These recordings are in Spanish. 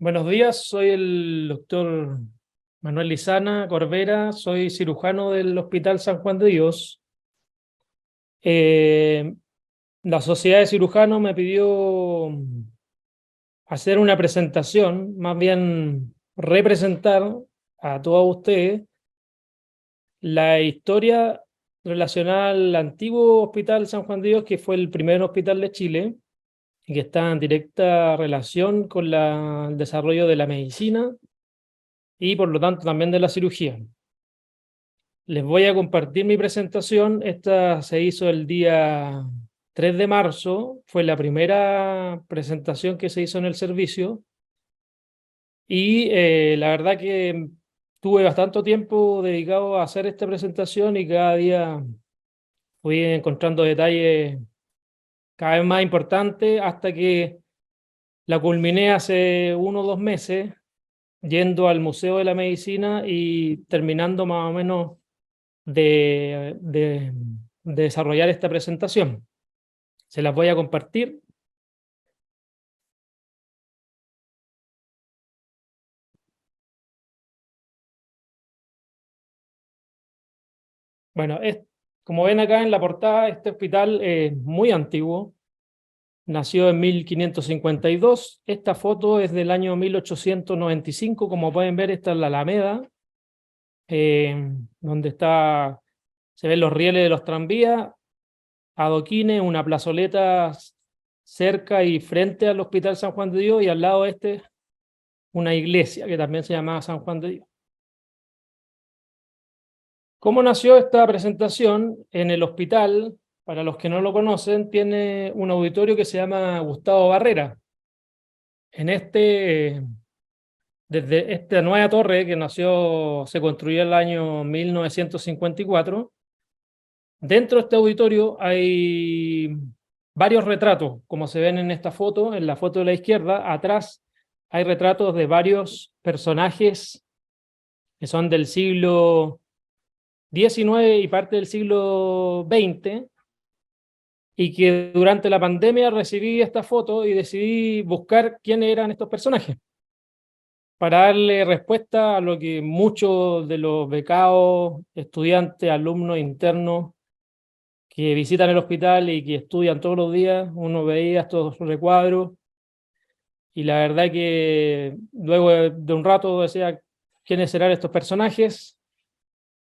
Buenos días, soy el doctor Manuel Lizana Corbera, soy cirujano del Hospital San Juan de Dios. Eh, la Sociedad de Cirujanos me pidió hacer una presentación, más bien representar a todos ustedes la historia relacionada al antiguo Hospital San Juan de Dios, que fue el primer hospital de Chile y que está en directa relación con el desarrollo de la medicina y por lo tanto también de la cirugía. Les voy a compartir mi presentación. Esta se hizo el día 3 de marzo, fue la primera presentación que se hizo en el servicio y la verdad que tuve bastante tiempo dedicado a hacer esta presentación y cada día fui encontrando detalles cada vez más importantes hasta que la culminé hace 1 o 2 meses yendo al Museo de la Medicina y terminando más o menos de desarrollar esta presentación. Se las voy a compartir. Bueno, como ven acá en la portada, este hospital es muy antiguo. Nació en 1552. Esta foto es del año 1895. Como pueden ver, esta es la Alameda, donde se ven los rieles de los tranvías, adoquines, una plazoleta cerca y frente al Hospital San Juan de Dios, y al lado una iglesia que también se llamaba San Juan de Dios. ¿Cómo nació esta presentación? En el hospital, para los que no lo conocen, tiene un auditorio que se llama Gustavo Barrera. En desde esta nueva torre que se construyó en el año 1954, dentro de este auditorio hay varios retratos, como se ven en esta foto, en la foto de la izquierda. Atrás hay retratos de varios personajes que son del siglo XIX y parte del siglo XX, y que durante la pandemia recibí esta foto y decidí buscar quiénes eran estos personajes para darle respuesta a lo que muchos de los becados, estudiantes, alumnos internos que visitan el hospital y que estudian todos los días, uno veía estos recuadros y la verdad que luego de un rato decía quiénes serán estos personajes.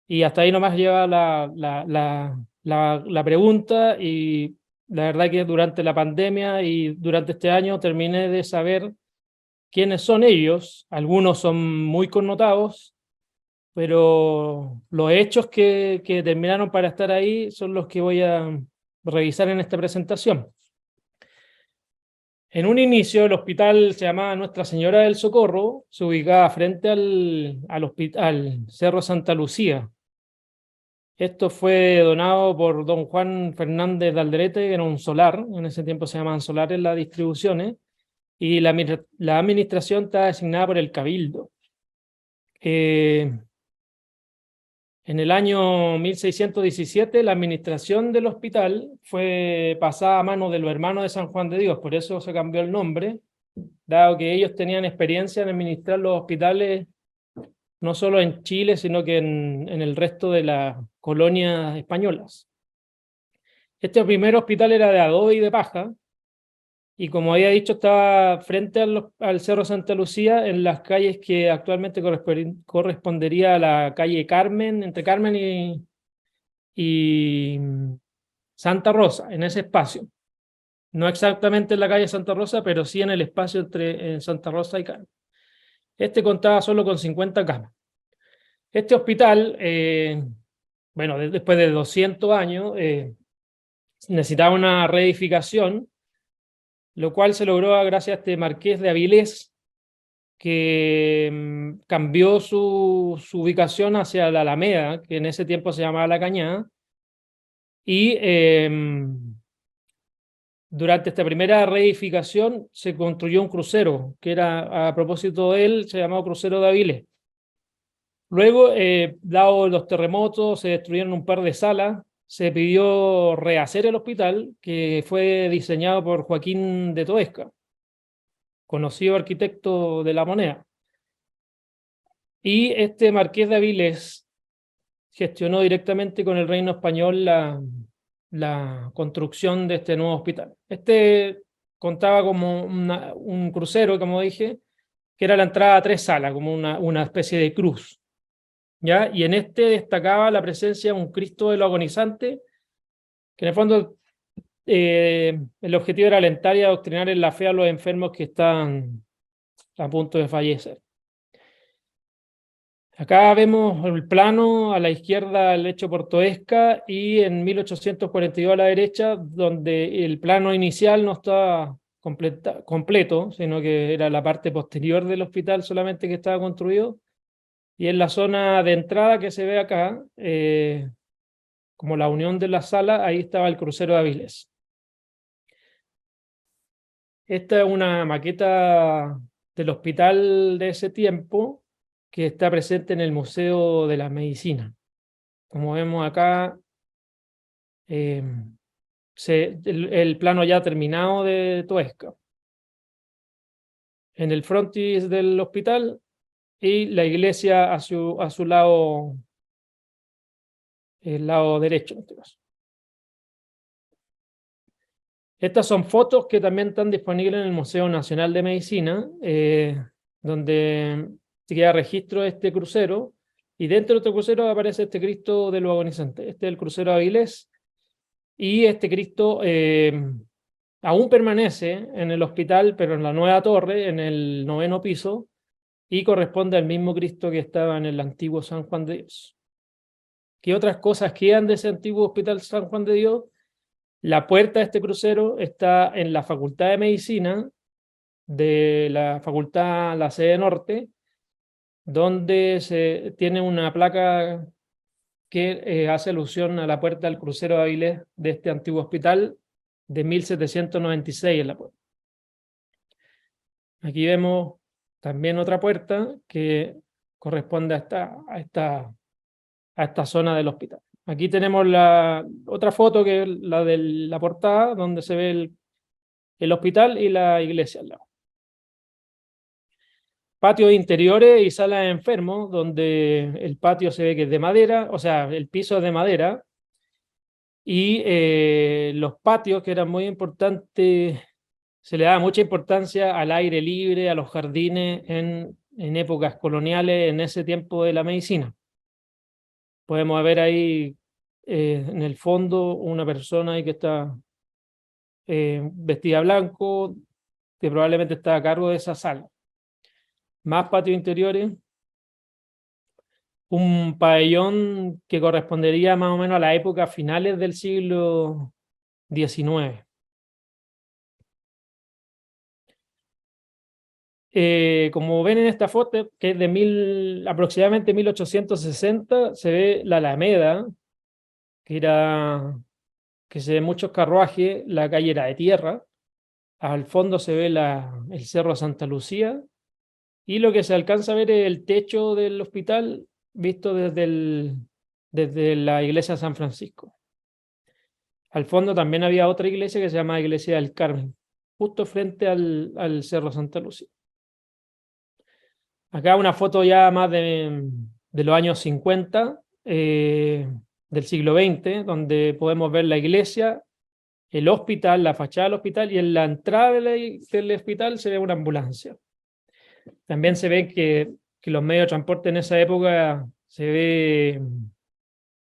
Y hasta ahí nomás lleva la pregunta, y la verdad que durante la pandemia y durante este año terminé de saber quiénes son ellos. Algunos son muy connotados, pero los hechos que terminaron para estar ahí son los que voy a revisar en esta presentación. En un inicio el hospital se llamaba Nuestra Señora del Socorro, se ubicaba frente al Cerro Santa Lucía. Esto fue donado por don Juan Fernández de Alderete, que era un solar, en ese tiempo se llamaban solares las distribuciones, y la administración está designada por el Cabildo. En el año 1617 la administración del hospital fue pasada a manos de los hermanos de San Juan de Dios, por eso se cambió el nombre, dado que ellos tenían experiencia en administrar los hospitales no solo en Chile, sino que en el resto de las colonias españolas. Este primer hospital era de adobe y de paja, y como había dicho, estaba frente al Cerro Santa Lucía, en las calles que actualmente correspondería a la calle Carmen, entre Carmen y Santa Rosa, en ese espacio. No exactamente en la calle Santa Rosa, pero sí en el espacio entre Santa Rosa y Carmen. Este contaba solo con 50 camas. Este hospital, bueno, después de 200 años, necesitaba una reedificación, lo cual se logró gracias a este marqués de Avilés, que cambió su ubicación hacia la Alameda, que en ese tiempo se llamaba La Cañada, y durante esta primera reedificación se construyó un crucero, que era, a propósito de él, se llamaba Crucero de Avilés. Luego, dado los terremotos, se destruyeron un par de salas, se pidió rehacer el hospital, que fue diseñado por Joaquín de Toesca. conocido arquitecto de la moneda. Y este marqués de Avilés gestionó directamente con el reino español la construcción de este nuevo hospital. Este contaba como un crucero, como dije, que era la entrada a 3 salas, como una especie de cruz, ¿ya? Y en este destacaba la presencia de un Cristo de los agonizantes, que en el fondo el objetivo era alentar y adoctrinar en la fe a los enfermos que están a punto de fallecer. Acá vemos el plano, a la izquierda el lecho Portoesca y en 1842 a la derecha, donde el plano inicial no estaba completo, sino que era la parte posterior del hospital solamente que estaba construido. Y en la zona de entrada que se ve acá, como la unión de las salas, ahí estaba el crucero de Avilés. Esta es una maqueta del hospital de ese tiempo que está presente en el Museo de la Medicina. Como vemos acá, eh, el plano ya terminado de Toesca. En el frontis del hospital y la iglesia a su lado, el lado derecho, en este caso. Estas son fotos que también están disponibles en el Museo Nacional de Medicina, donde se queda registro de este crucero, y dentro de este crucero aparece este Cristo de los agonizantes. Este es el crucero Avilés, y este Cristo aún permanece en el hospital, pero en la nueva torre, en el 9º piso, y corresponde al mismo Cristo que estaba en el antiguo San Juan de Dios. ¿Qué otras cosas quedan de ese antiguo hospital San Juan de Dios? La puerta de este crucero está en la Facultad de Medicina de la Facultad La Sede Norte, donde se tiene una placa que hace alusión a la puerta del crucero de Avilés de este antiguo hospital de 1796 en la puerta. Aquí vemos también otra puerta que corresponde a esta zona del hospital. Aquí tenemos la otra foto que es la de la portada, donde se ve el hospital y la iglesia al lado. Patios interiores y salas de enfermos, donde el patio se ve que es de madera, o sea, el piso es de madera, y los patios, que eran muy importantes, se le daba mucha importancia al aire libre, a los jardines en épocas coloniales, en ese tiempo de la medicina. Podemos ver ahí en el fondo una persona ahí que está vestida blanco, que probablemente está a cargo de esa sala. Más patios interiores, un pabellón que correspondería más o menos a la época finales del siglo XIX. Como ven en esta foto, que es de aproximadamente 1860, se ve la Alameda, que se ve muchos carruajes, la calle era de tierra, al fondo se ve el Cerro Santa Lucía, y lo que se alcanza a ver es el techo del hospital visto desde la iglesia de San Francisco. Al fondo también había otra iglesia que se llama Iglesia del Carmen, justo frente al Cerro Santa Lucía. Acá una foto ya más de los años 50 del siglo XX, donde podemos ver la iglesia, el hospital, la fachada del hospital, y en la entrada del hospital se ve una ambulancia. También se ve que los medios de transporte en esa época se ve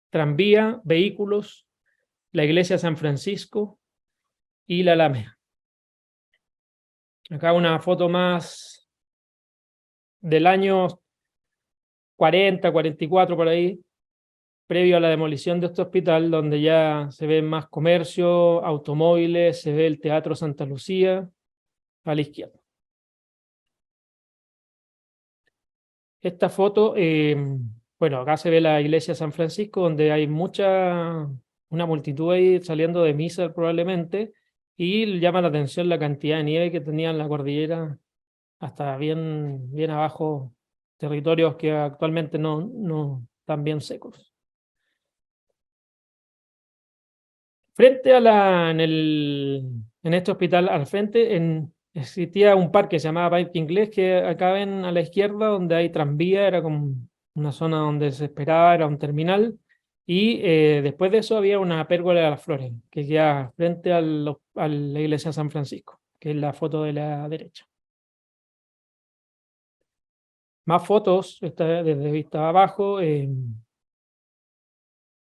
tranvía, vehículos, la iglesia de San Francisco y la Alameda. Acá una foto más del año 40, 44 por ahí, previo a la demolición de este hospital, donde ya se ven más comercio, automóviles, se ve el Teatro Santa Lucía a la izquierda. Esta foto, bueno, acá se ve la iglesia de San Francisco, donde hay una multitud ahí saliendo de misa probablemente, y llama la atención la cantidad de nieve que tenía en la cordillera hasta bien abajo, territorios que actualmente no están bien secos. Frente en este hospital, al frente, Existía un parque que se llamaba Parque Inglés, que acá ven a la izquierda, donde hay tranvía, era como una zona donde se esperaba, era un terminal. Y después de eso había una pérgola de las flores, que queda frente a la iglesia de San Francisco, que es la foto de la derecha. Más fotos, esta desde vista abajo.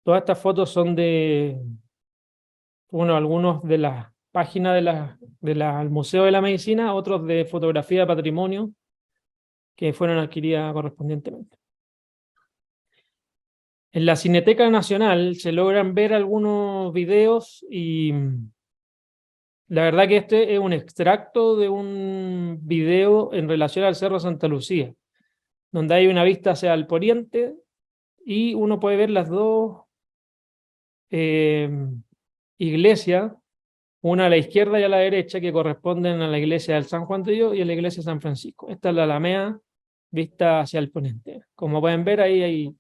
Todas estas fotos son de, bueno, algunos de las páginas del Museo de la Medicina, otros de fotografía de patrimonio, que fueron adquiridas correspondientemente. En la Cineteca Nacional se logran ver algunos videos y la verdad que este es un extracto de un video en relación al Cerro Santa Lucía, donde hay una vista hacia el poniente y uno puede ver las dos eh, iglesias, una a la izquierda y a la derecha, que corresponden a la iglesia del San Juan de Dios y a la iglesia de San Francisco. Esta es la Alameda vista hacia el poniente. Como pueden ver, ahí hay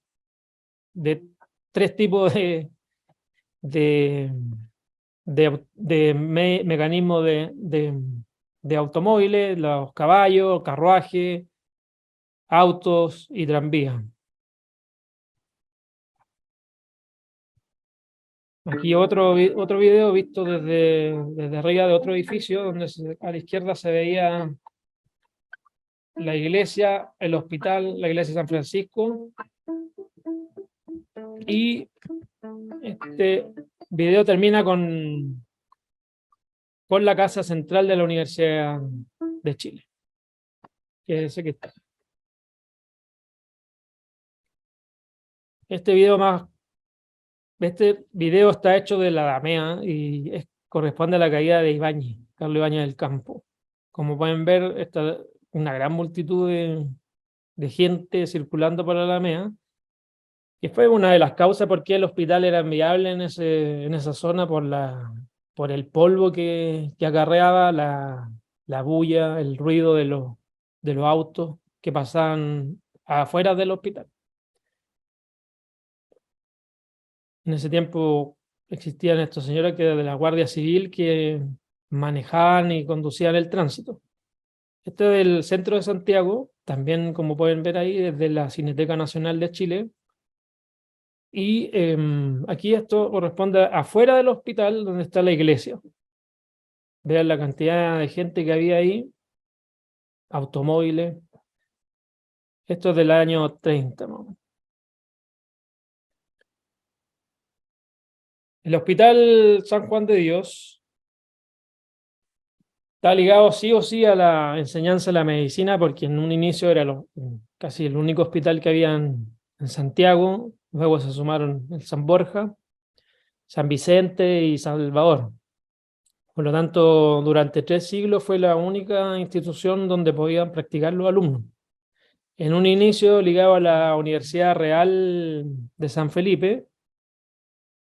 de tres tipos de, mecanismos de automóviles: los caballos, carruajes, autos y tranvías. Aquí otro video visto desde arriba de otro edificio, donde a la izquierda se veía la iglesia, el hospital, la iglesia de San Francisco. Y este video termina con la casa central de la Universidad de Chile, que es ese que está. Este video está hecho de la Damea y corresponde a la caída de Ibáñez, Carlos Ibáñez del Campo. Como pueden ver, está una gran multitud de gente circulando por la Alameda, que fue una de las causas por qué el hospital era inviable en esa zona, por el polvo que acarreaba, la bulla, el ruido de los autos que pasaban afuera del hospital. En ese tiempo existían estos señores que de la Guardia Civil que manejaban y conducían el tránsito. Este del centro de Santiago, también como pueden ver ahí, desde la Cineteca Nacional de Chile. Y aquí esto corresponde afuera del hospital, donde está la iglesia. Vean la cantidad de gente que había ahí, automóviles. Esto es del año 30, ¿no? El Hospital San Juan de Dios está ligado sí o sí a la enseñanza de la medicina, porque en un inicio era casi el único hospital que había en Santiago. Luego se sumaron el San Borja, San Vicente y San Salvador. Por lo tanto, durante 3 siglos fue la única institución donde podían practicar los alumnos. En un inicio ligado a la Universidad Real de San Felipe,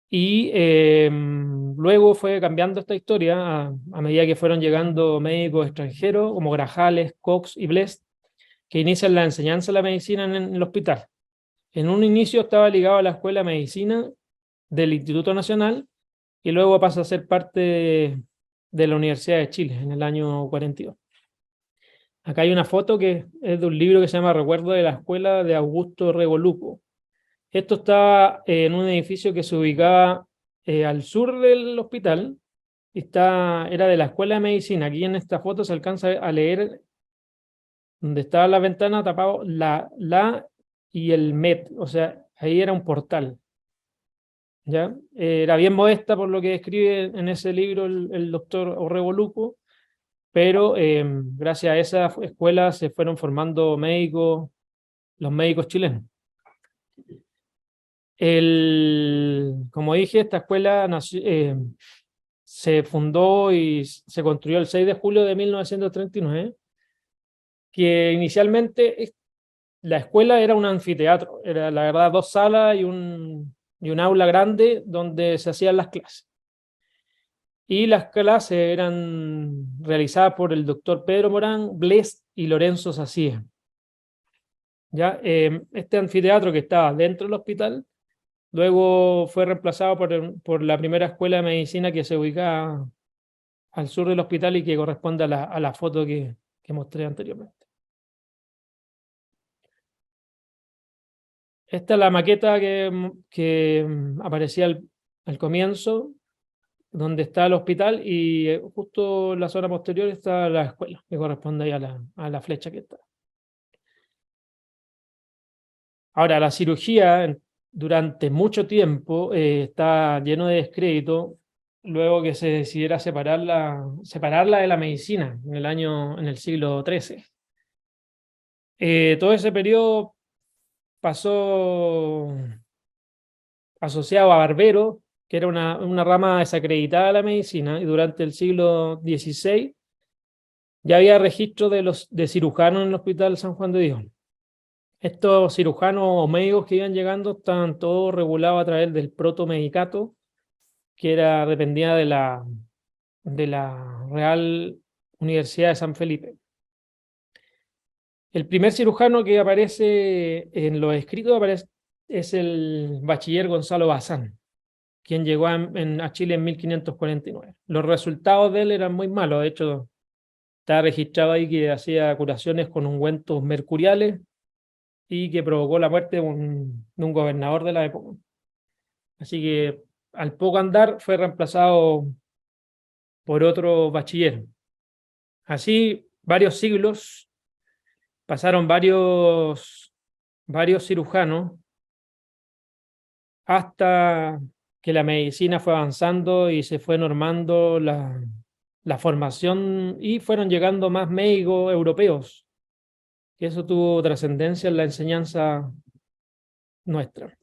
y luego fue cambiando esta historia a medida que fueron llegando médicos extranjeros como Grajales, Cox y Blest, que inician la enseñanza de la medicina en el hospital. En un inicio estaba ligado a la Escuela de Medicina del Instituto Nacional y luego pasa a ser parte de la Universidad de Chile en el año 42. Acá hay una foto que es de un libro que se llama Recuerdo de la Escuela, de Augusto Regolupo. Esto estaba en un edificio que se ubicaba al sur del hospital. Era de la Escuela de Medicina. Aquí en esta foto se alcanza a leer donde estaba la ventana tapado la y el MET. O sea, ahí era un portal. ¿Ya? Era bien modesta por lo que describe en ese libro el doctor Orrego Luco, pero gracias a esa escuela se fueron formando médicos, los médicos chilenos. Como dije, esta escuela se fundó y se construyó el 6 de julio de 1939, que inicialmente la escuela era un anfiteatro, era la verdad 2 salas y un aula grande donde se hacían las clases. Y las clases eran realizadas por el doctor Pedro Morán, Blest y Lorenzo Sacía. ¿Ya? Este anfiteatro que estaba dentro del hospital luego fue reemplazado por la primera escuela de medicina que se ubicaba al sur del hospital y que corresponde a la foto que mostré anteriormente. Esta es la maqueta que aparecía al comienzo, donde está el hospital, y justo en la zona posterior está la escuela, que corresponde ahí a la flecha que está. Ahora, la cirugía durante mucho tiempo está lleno de descrédito, luego que se decidiera separarla de la medicina en el siglo XIII. Todo ese periodo pasó asociado a Barbero, que era una rama desacreditada de la medicina, y durante el siglo XVI ya había registro de cirujanos en el Hospital San Juan de Dios. Estos cirujanos o médicos que iban llegando estaban todos regulados a través del protomedicato, que dependía de la Real Universidad de San Felipe. El primer cirujano que aparece en los escritos es el bachiller Gonzalo Bazán, quien llegó a Chile en 1549. Los resultados de él eran muy malos, de hecho está registrado ahí que hacía curaciones con ungüentos mercuriales y que provocó la muerte de un gobernador de la época. Así que al poco andar fue reemplazado por otro bachiller. Así, varios siglos, pasaron varios cirujanos hasta que la medicina fue avanzando y se fue normando la formación y fueron llegando más médicos europeos, que eso tuvo trascendencia en la enseñanza nuestra.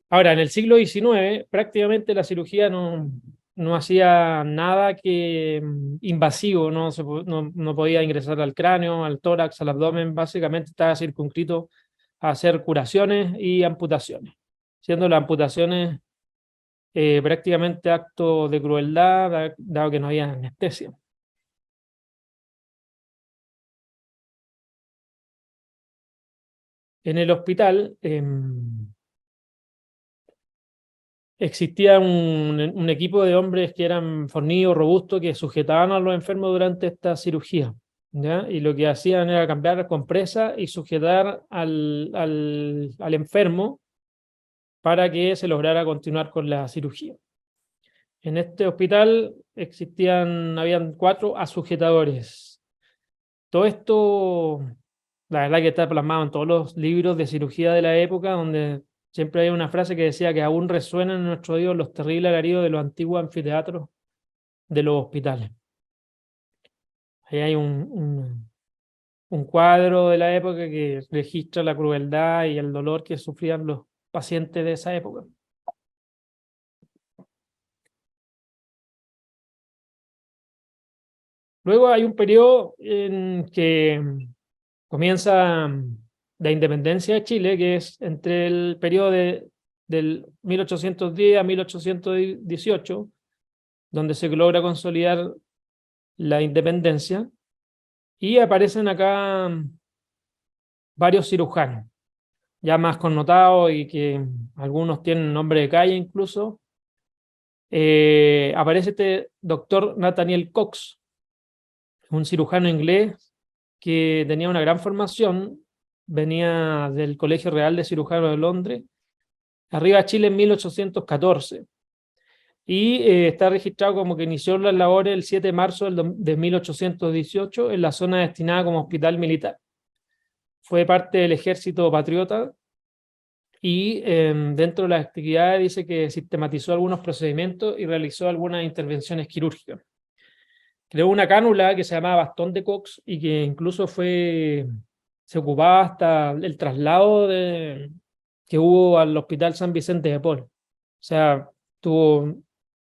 Ahora, en el siglo XIX, prácticamente la cirugía no hacía nada invasivo, no podía ingresar al cráneo, al tórax, al abdomen, básicamente estaba circunscrito a hacer curaciones y amputaciones, siendo las amputaciones prácticamente actos de crueldad, dado que no había anestesia. En el hospital existía un equipo de hombres que eran fornidos, robustos, que sujetaban a los enfermos durante esta cirugía, ¿ya? Y lo que hacían era cambiar compresa y sujetar al enfermo para que se lograra continuar con la cirugía. En este hospital habían 4 asujetadores. Todo esto, la verdad que está plasmado en todos los libros de cirugía de la época, donde siempre hay una frase que decía que aún resuenan en nuestro oído los terribles alaridos de los antiguos anfiteatros de los hospitales. Ahí hay un cuadro de la época que registra la crueldad y el dolor que sufrían los pacientes de esa época. Luego hay un periodo en que comienza la independencia de Chile, que es entre el periodo del 1810 a 1818, donde se logra consolidar la independencia, y aparecen acá varios cirujanos, ya más connotados y que algunos tienen nombre de calle incluso. Aparece este doctor Nathaniel Cox, un cirujano inglés que tenía una gran formación, venía del Colegio Real de Cirujanos de Londres, arriba a Chile en 1814, y está registrado como que inició las labores el 7 de marzo de 1818 en la zona destinada como hospital militar. Fue parte del ejército patriota y dentro de las actividades dice que sistematizó algunos procedimientos y realizó algunas intervenciones quirúrgicas. Creó una cánula que se llamaba bastón de Cox y que incluso se ocupaba hasta el traslado que hubo al Hospital San Vicente de Paul. O sea, tuvo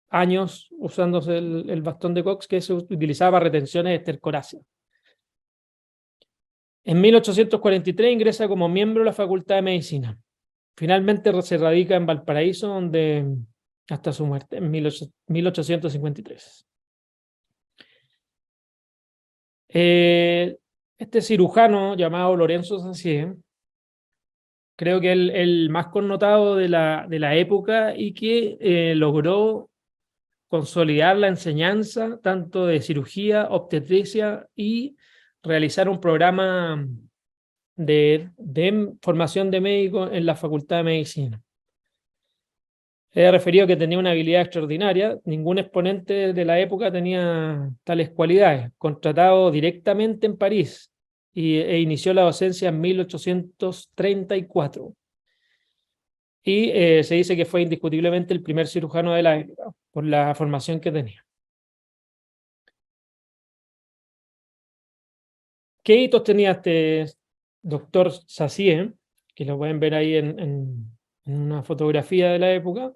años usándose el bastón de Cox, que se utilizaba para retenciones de estercoracia. En 1843 ingresa como miembro de la Facultad de Medicina. Finalmente se radica en Valparaíso, donde hasta su muerte en 1853. Este cirujano llamado Lorenzo Sacier, creo que el más connotado de la época y que logró consolidar la enseñanza tanto de cirugía, obstetricia y realizar un programa de formación de médicos en la Facultad de Medicina. He referido que tenía una habilidad extraordinaria. Ningún exponente de la época tenía tales cualidades. Contratado directamente en París e inició la docencia en 1834. Y se dice que fue indiscutiblemente el primer cirujano de la época por la formación que tenía. ¿Qué hitos tenía este doctor Sassier? Que lo pueden ver ahí en una fotografía de la época.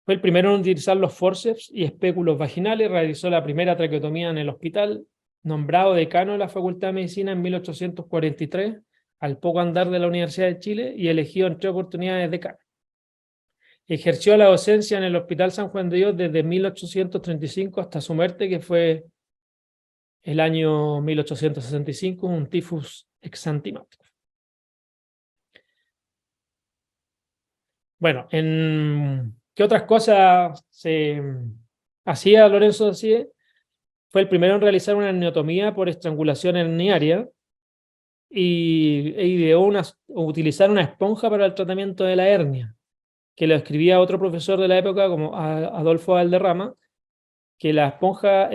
Fue el primero en utilizar los forceps y espéculos vaginales, realizó la primera traqueotomía en el hospital, nombrado decano de la Facultad de Medicina en 1843, al poco andar de la Universidad de Chile, y elegido en 3 oportunidades decano. Ejerció la docencia en el Hospital San Juan de Dios desde 1835 hasta su muerte, que fue el año 1865, un tifus exantemático. Bueno, ¿qué otras cosas se hacía Lorenzo Sassier? Fue el primero en realizar una amniotomía por estrangulación herniaria e ideó utilizar una esponja para el tratamiento de la hernia, que lo escribía otro profesor de la época como Adolfo Valderrama, que la esponja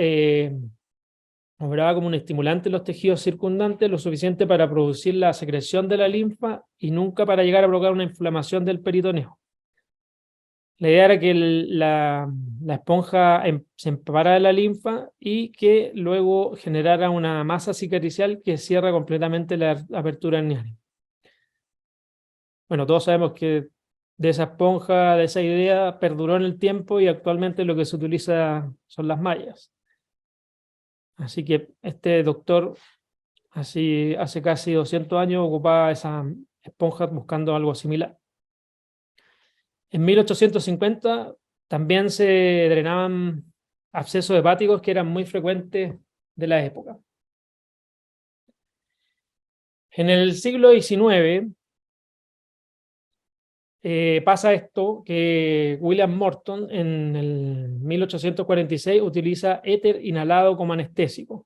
obraba como un estimulante en los tejidos circundantes, lo suficiente para producir la secreción de la linfa y nunca para llegar a provocar una inflamación del peritoneo. La idea era que la esponja se empapara de la linfa y que luego generara una masa cicatricial que cierra completamente la apertura herniaria. Bueno, todos sabemos que de esa esponja, de esa idea, perduró en el tiempo y actualmente lo que se utiliza son las mallas. Así que este doctor, así hace casi 200 años, ocupaba esa esponja buscando algo similar. En 1850 también se drenaban abscesos hepáticos que eran muy frecuentes de la época. En el siglo XIX pasa esto, que William Morton en el 1846 utiliza éter inhalado como anestésico.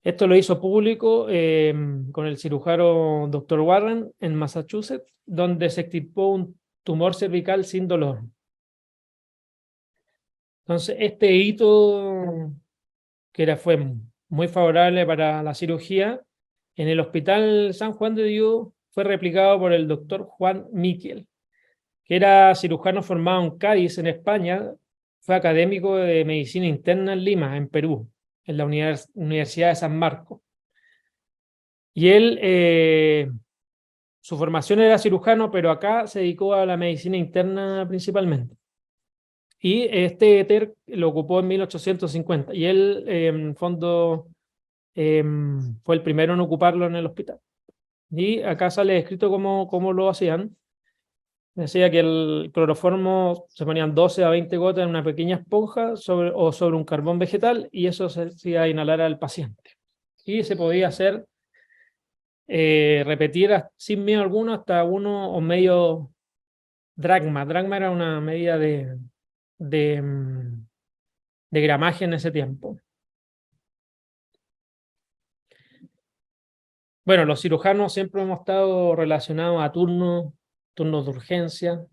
Esto lo hizo público con el cirujano Dr. Warren en Massachusetts, donde se extirpó un tumor cervical sin dolor. Entonces, este hito, que fue muy favorable para la cirugía, en el Hospital San Juan de Dios fue replicado por el doctor Juan Miquel, que era cirujano formado en Cádiz, en España. Fue académico de medicina interna en Lima, en Perú, en la Universidad de San Marcos. Y él, su formación era cirujano, pero acá se dedicó a la medicina interna principalmente. Y este éter lo ocupó en 1850. Y él, en fondo, fue el primero en ocuparlo en el hospital. Y acá sale escrito cómo lo hacían. Decía que el cloroformo se ponían 12 a 20 gotas en una pequeña esponja o sobre un carbón vegetal, y eso se hacía inhalar al paciente. Y se podía hacer, repetir sin miedo alguno hasta 1,5 dracma. Dracma era una medida de, mm, de gramaje en ese tiempo. Bueno, los cirujanos siempre hemos estado relacionados a turnos de urgencia.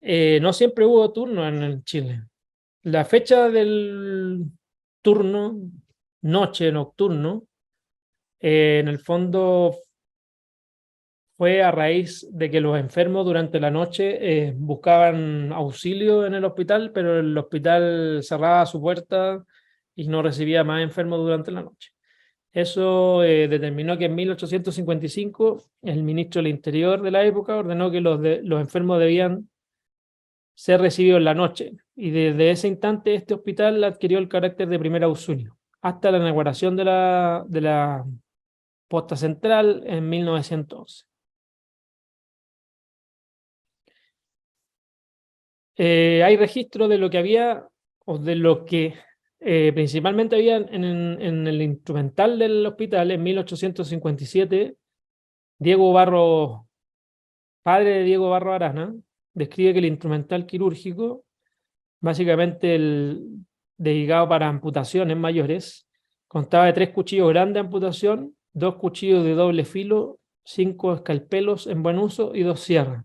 No siempre hubo turno en Chile. La fecha del turno, noche, nocturno, en el fondo fue a raíz de que los enfermos durante la noche buscaban auxilio en el hospital, pero el hospital cerraba su puerta y no recibía más enfermos durante la noche. Eso determinó que en 1855 el ministro del Interior de la época ordenó que los enfermos debían ser recibidos en la noche, y desde ese instante este hospital adquirió el carácter de primer auxilio, hasta la inauguración de la posta central en 1911. Hay registro de lo que había, o de lo que principalmente había en el instrumental del hospital en 1857. Diego Barro, padre de Diego Barro Arana, describe que el instrumental quirúrgico básicamente dedicado para amputaciones mayores. Constaba de 3 cuchillos grandes de amputación, 2 cuchillos de doble filo, 5 escalpelos en buen uso y 2 sierras.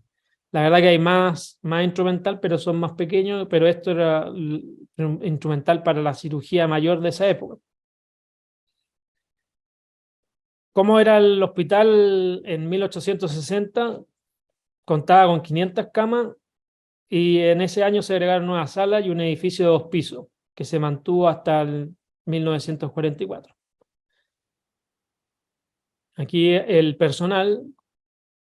La verdad que hay más instrumental, pero son más pequeños, pero esto era instrumental para la cirugía mayor de esa época. ¿Cómo era el hospital en 1860? Contaba con 500 camas y en ese año se agregaron nuevas salas y un edificio de 2 pisos que se mantuvo hasta el 1944. Aquí el personal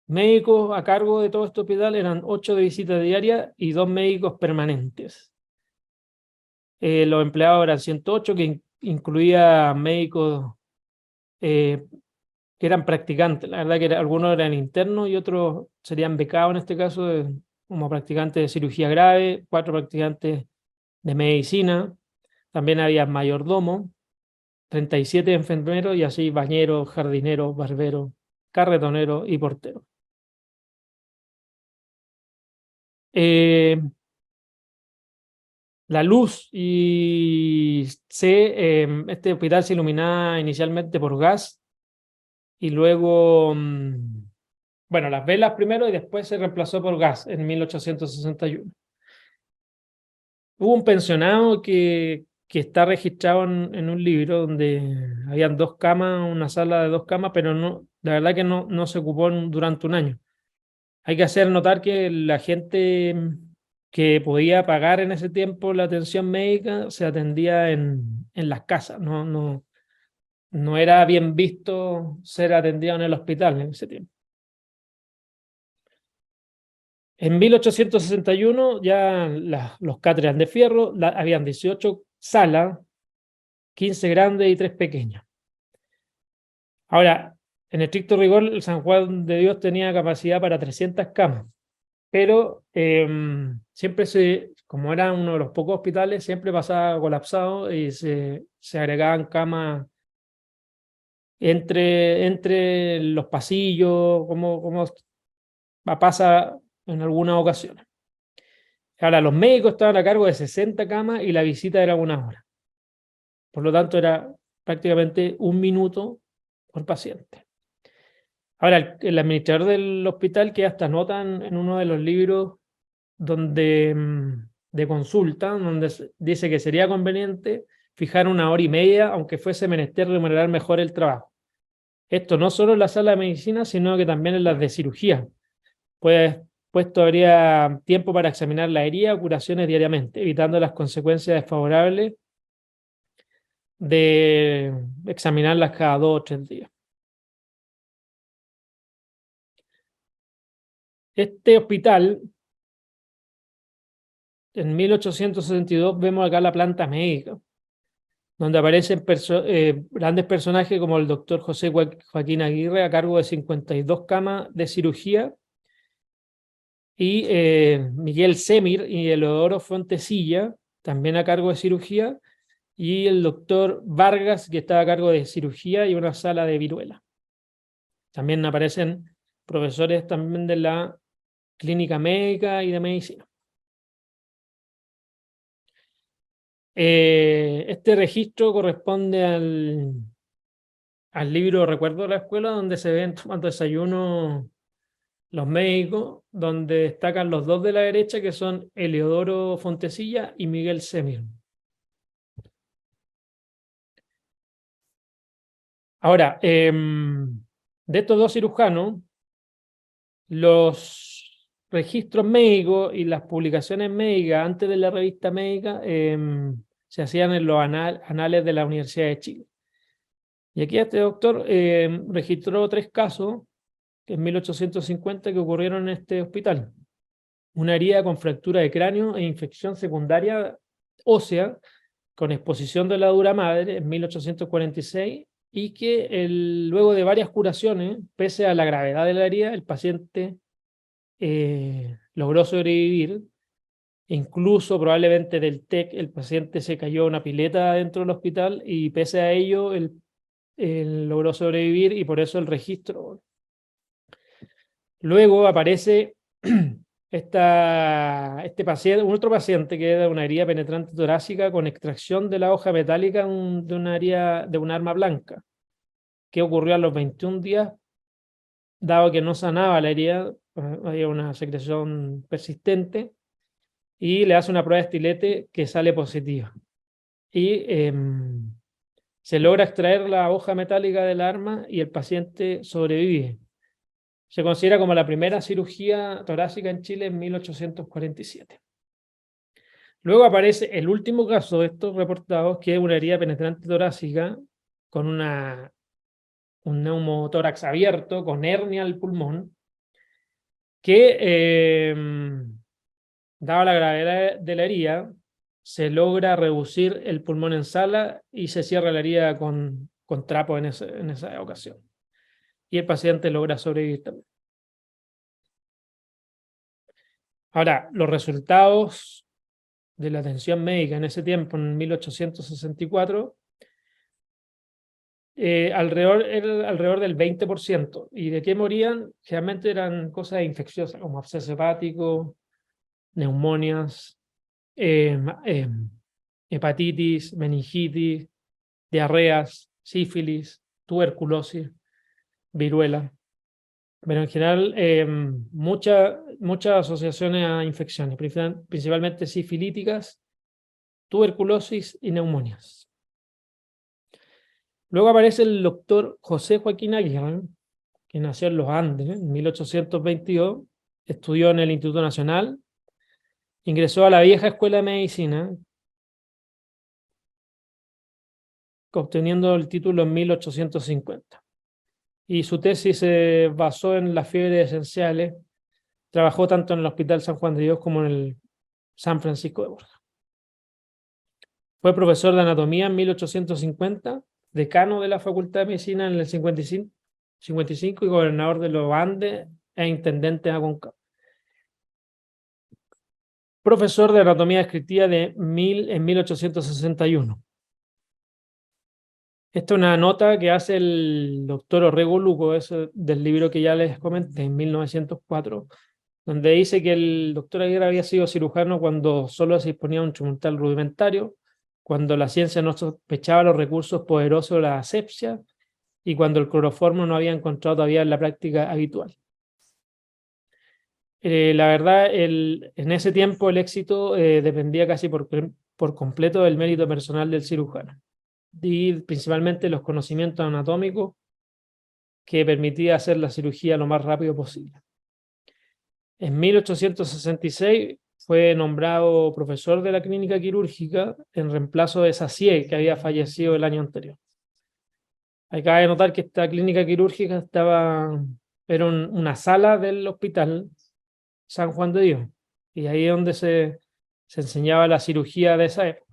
médico a cargo de todo este hospital eran 8 de visita diaria y 2 médicos permanentes. Los empleados eran 108, que incluía médicos que eran practicantes. La verdad que algunos eran internos y otros serían becados en este caso, como practicantes de cirugía grave, 4 practicantes de medicina. También había mayordomo, 37 enfermeros y así bañeros, jardineros, barberos, carretoneros y porteros. La luz este hospital se iluminaba inicialmente por gas y luego, bueno, las velas primero y después se reemplazó por gas en 1861. Hubo un pensionado que está registrado en un libro donde habían 2 camas, una sala de 2 camas, pero no, la verdad que no se ocupó durante un año. Hay que hacer notar que la gente que podía pagar en ese tiempo la atención médica se atendía en las casas, no era bien visto ser atendido en el hospital en ese tiempo. En 1861 ya los CAT eran de fierro, habían 18 salas, 15 grandes y 3 pequeñas. Ahora, en estricto rigor, el San Juan de Dios tenía capacidad para 300 camas, pero siempre como era uno de los pocos hospitales, siempre pasaba colapsado y se agregaban camas entre los pasillos, como pasa en algunas ocasiones. Ahora, los médicos estaban a cargo de 60 camas y la visita era 1 hora. Por lo tanto, era prácticamente 1 minuto por paciente. Ahora, el administrador del hospital, que hasta notan en uno de los libros de consulta, donde dice que sería conveniente fijar 1 hora y media, aunque fuese menester remunerar mejor el trabajo. Esto no solo en la sala de medicina, sino que también en las de cirugía. Puesto habría tiempo para examinar la herida o curaciones diariamente, evitando las consecuencias desfavorables de examinarlas cada 2 o 3 días. Este hospital, en 1862, vemos acá la planta médica, donde aparecen grandes personajes como el doctor José Joaquín Aguirre, a cargo de 52 camas de cirugía, y Miguel Semir y Eleodoro Fontecilla, también a cargo de cirugía, y el doctor Vargas, que estaba a cargo de cirugía y una sala de viruela. También aparecen profesores también de la clínica médica y de medicina. Este registro corresponde al libro Recuerdo de la Escuela, donde se ven tomando desayuno los médicos, donde destacan los 2 de la derecha, que son Eleodoro Fontecilla y Miguel Semir. Ahora, de estos 2 cirujanos, los registros médicos y las publicaciones médicas antes de la revista médica se hacían en los anales de la Universidad de Chile. Y aquí este doctor registró 3 casos en 1850 que ocurrieron en este hospital. Una herida con fractura de cráneo e infección secundaria ósea con exposición de la dura madre en 1846 y que luego de varias curaciones, pese a la gravedad de la herida, el paciente logró sobrevivir. Incluso probablemente del TEC el paciente se cayó a una pileta dentro del hospital y pese a ello él logró sobrevivir y por eso el registro. Luego aparece Este paciente, un otro paciente que era una herida penetrante torácica con extracción de la hoja metálica de una área de un arma blanca, que ocurrió a los 21 días, dado que no sanaba la herida, había una secreción persistente, y le hace una prueba de estilete que sale positiva. Y se logra extraer la hoja metálica del arma y el paciente sobrevive. Se considera como la primera cirugía torácica en Chile en 1847. Luego aparece el último caso de estos reportados, que es una herida penetrante torácica con un neumotórax abierto, con hernia al pulmón, que, dada la gravedad de la herida, se logra reducir el pulmón en sala y se cierra la herida con trapo en esa ocasión. Y el paciente logra sobrevivir también. Ahora, los resultados de la atención médica en ese tiempo, en 1864, alrededor del 20%. ¿Y de qué morían? Generalmente eran cosas infecciosas, como absceso hepático, neumonias, hepatitis, meningitis, diarreas, sífilis, tuberculosis, viruela. Pero en general, muchas asociaciones a infecciones, principalmente sifilíticas, tuberculosis y neumonias. Luego aparece el doctor José Joaquín Aguirre, que nació en los Andes en 1822, estudió en el Instituto Nacional, ingresó a la vieja Escuela de Medicina, obteniendo el título en 1850. Y su tesis se basó en las fiebres esenciales. Trabajó tanto en el Hospital San Juan de Dios como en el San Francisco de Borja. Fue profesor de anatomía en 1850, decano de la Facultad de Medicina en el 55 y gobernador de los Andes e intendente de Aconcagua. Profesor de anatomía descriptiva en 1861. Esta es una nota que hace el doctor Orrego Luco, del libro que ya les comenté, en 1904, donde dice que el doctor Aguirre había sido cirujano cuando solo se disponía de un instrumental rudimentario, cuando la ciencia no sospechaba los recursos poderosos de la asepsia y cuando el cloroformo no había encontrado todavía en la práctica habitual. La verdad, en ese tiempo el éxito dependía casi por completo del mérito personal del cirujano y principalmente los conocimientos anatómicos que permitía hacer la cirugía lo más rápido posible. En 1866 fue nombrado profesor de la clínica quirúrgica en reemplazo de Sacié, que había fallecido el año anterior. Hay que notar que esta clínica quirúrgica era una sala del hospital San Juan de Dios, y ahí es donde se enseñaba la cirugía de esa época.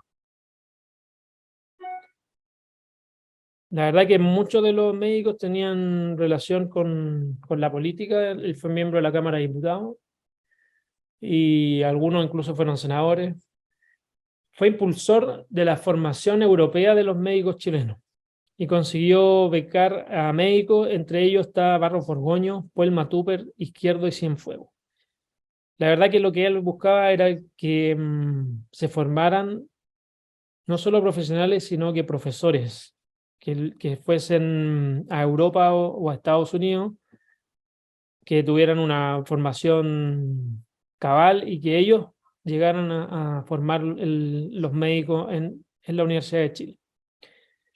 La verdad que muchos de los médicos tenían relación con la política. Él fue miembro de la Cámara de Diputados y algunos incluso fueron senadores. Fue impulsor de la formación europea de los médicos chilenos y consiguió becar a médicos, entre ellos está Barros Borgoño, Puelma Tupper, Izquierdo y Cienfuegos. La verdad que lo que él buscaba era que se formaran no solo profesionales, sino que profesores que fuesen a Europa o a Estados Unidos, que tuvieran una formación cabal y que ellos llegaran a formar los médicos en la Universidad de Chile.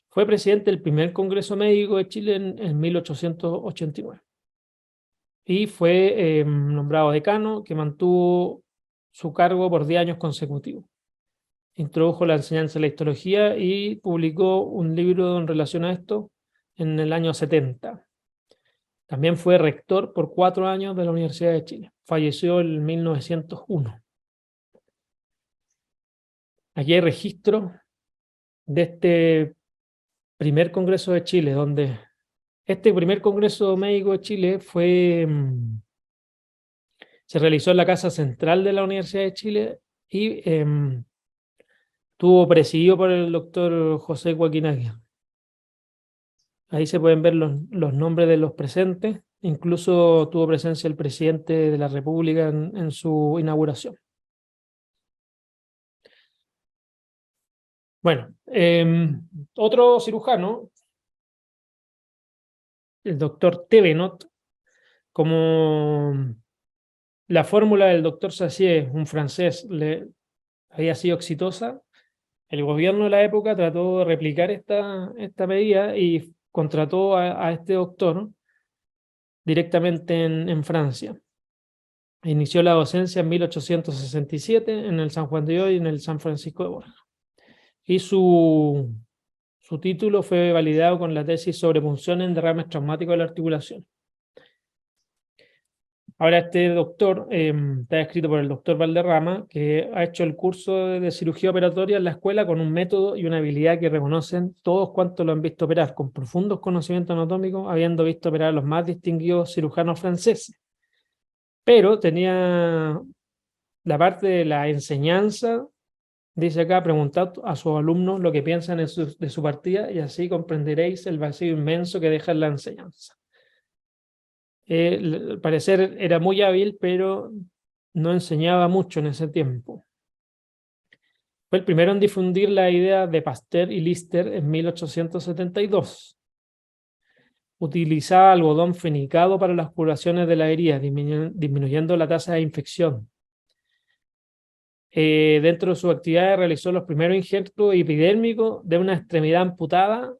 Fue presidente del primer Congreso Médico de Chile en 1889 y fue nombrado decano, que mantuvo su cargo por 10 años consecutivos. Introdujo la enseñanza de la histología y publicó un libro en relación a esto en el año 70. También fue rector por 4 años de la Universidad de Chile. Falleció en 1901. Aquí hay registro de este primer Congreso de Chile, donde este primer Congreso Médico de Chile se realizó en la Casa Central de la Universidad de Chile y estuvo presidido por el doctor José Joaquín Aguirre. Ahí se pueden ver los nombres de los presentes. Incluso tuvo presencia el presidente de la República en su inauguración. Bueno, otro cirujano, el doctor Thévenot, como la fórmula del doctor Sassier, un francés, había sido exitosa, el gobierno de la época trató de replicar esta medida y contrató a este doctor directamente en Francia. Inició la docencia en 1867 en el San Juan de Dios y en el San Francisco de Borja. Y su título fue validado con la tesis sobre punción en derrames traumáticos de la articulación. Ahora este doctor está escrito por el doctor Valderrama, que ha hecho el curso de cirugía operatoria en la escuela con un método y una habilidad que reconocen todos cuantos lo han visto operar, con profundos conocimientos anatómicos, habiendo visto operar a los más distinguidos cirujanos franceses. Pero tenía la parte de la enseñanza, dice acá, preguntad a sus alumnos lo que piensan de su partida y así comprenderéis el vacío inmenso que deja en la enseñanza. Al parecer era muy hábil, pero no enseñaba mucho en ese tiempo. Fue el primero en difundir la idea de Pasteur y Lister en 1872. Utilizaba algodón fenicado para las curaciones de la herida, disminuyendo la tasa de infección. Dentro de su actividad realizó los primeros injertos epidérmicos de una extremidad amputada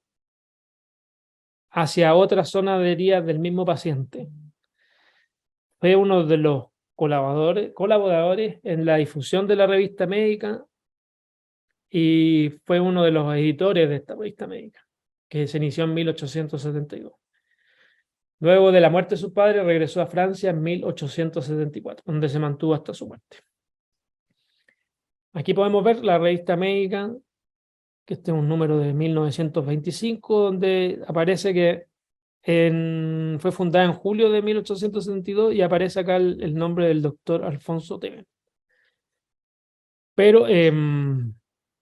hacia otra zona de herida del mismo paciente. Fue uno de los colaboradores en la difusión de la revista médica y fue uno de los editores de esta revista médica, que se inició en 1872. Luego de la muerte de su padre, regresó a Francia en 1874, donde se mantuvo hasta su muerte. Aquí podemos ver la revista médica, que este es un número de 1925, donde aparece que fue fundada en julio de 1872 y aparece acá el nombre del doctor Alfonso Thévenot. Pero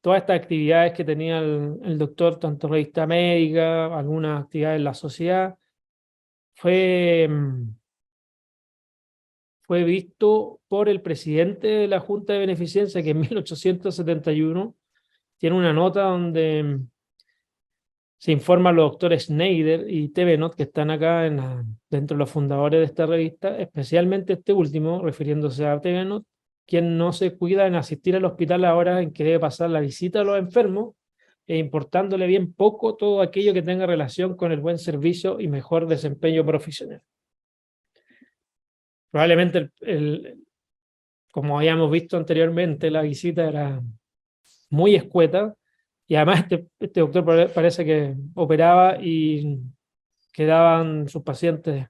todas estas actividades que tenía el doctor, tanto revista médica, algunas actividades en la sociedad, fue visto por el presidente de la Junta de Beneficencia, que en 1871 tiene una nota donde se informa a los doctores Schneider y Thévenot, que están acá dentro de los fundadores de esta revista, especialmente este último, refiriéndose a Thévenot, quien no se cuida en asistir al hospital a horas en que debe pasar la visita a los enfermos, e importándole bien poco todo aquello que tenga relación con el buen servicio y mejor desempeño profesional. Probablemente, como habíamos visto anteriormente, la visita era muy escueta, y además este doctor parece que operaba y quedaban sus pacientes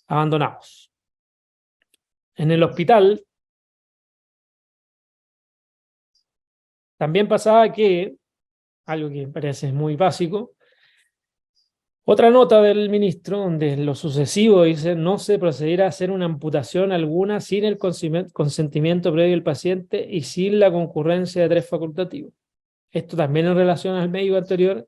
abandonados. En el hospital también pasaba que, algo que parece muy básico, otra nota del ministro, donde en lo sucesivo dice: no se procederá a hacer una amputación alguna sin el consentimiento previo del paciente y sin la concurrencia de 3 facultativos. Esto también en relación al médico anterior,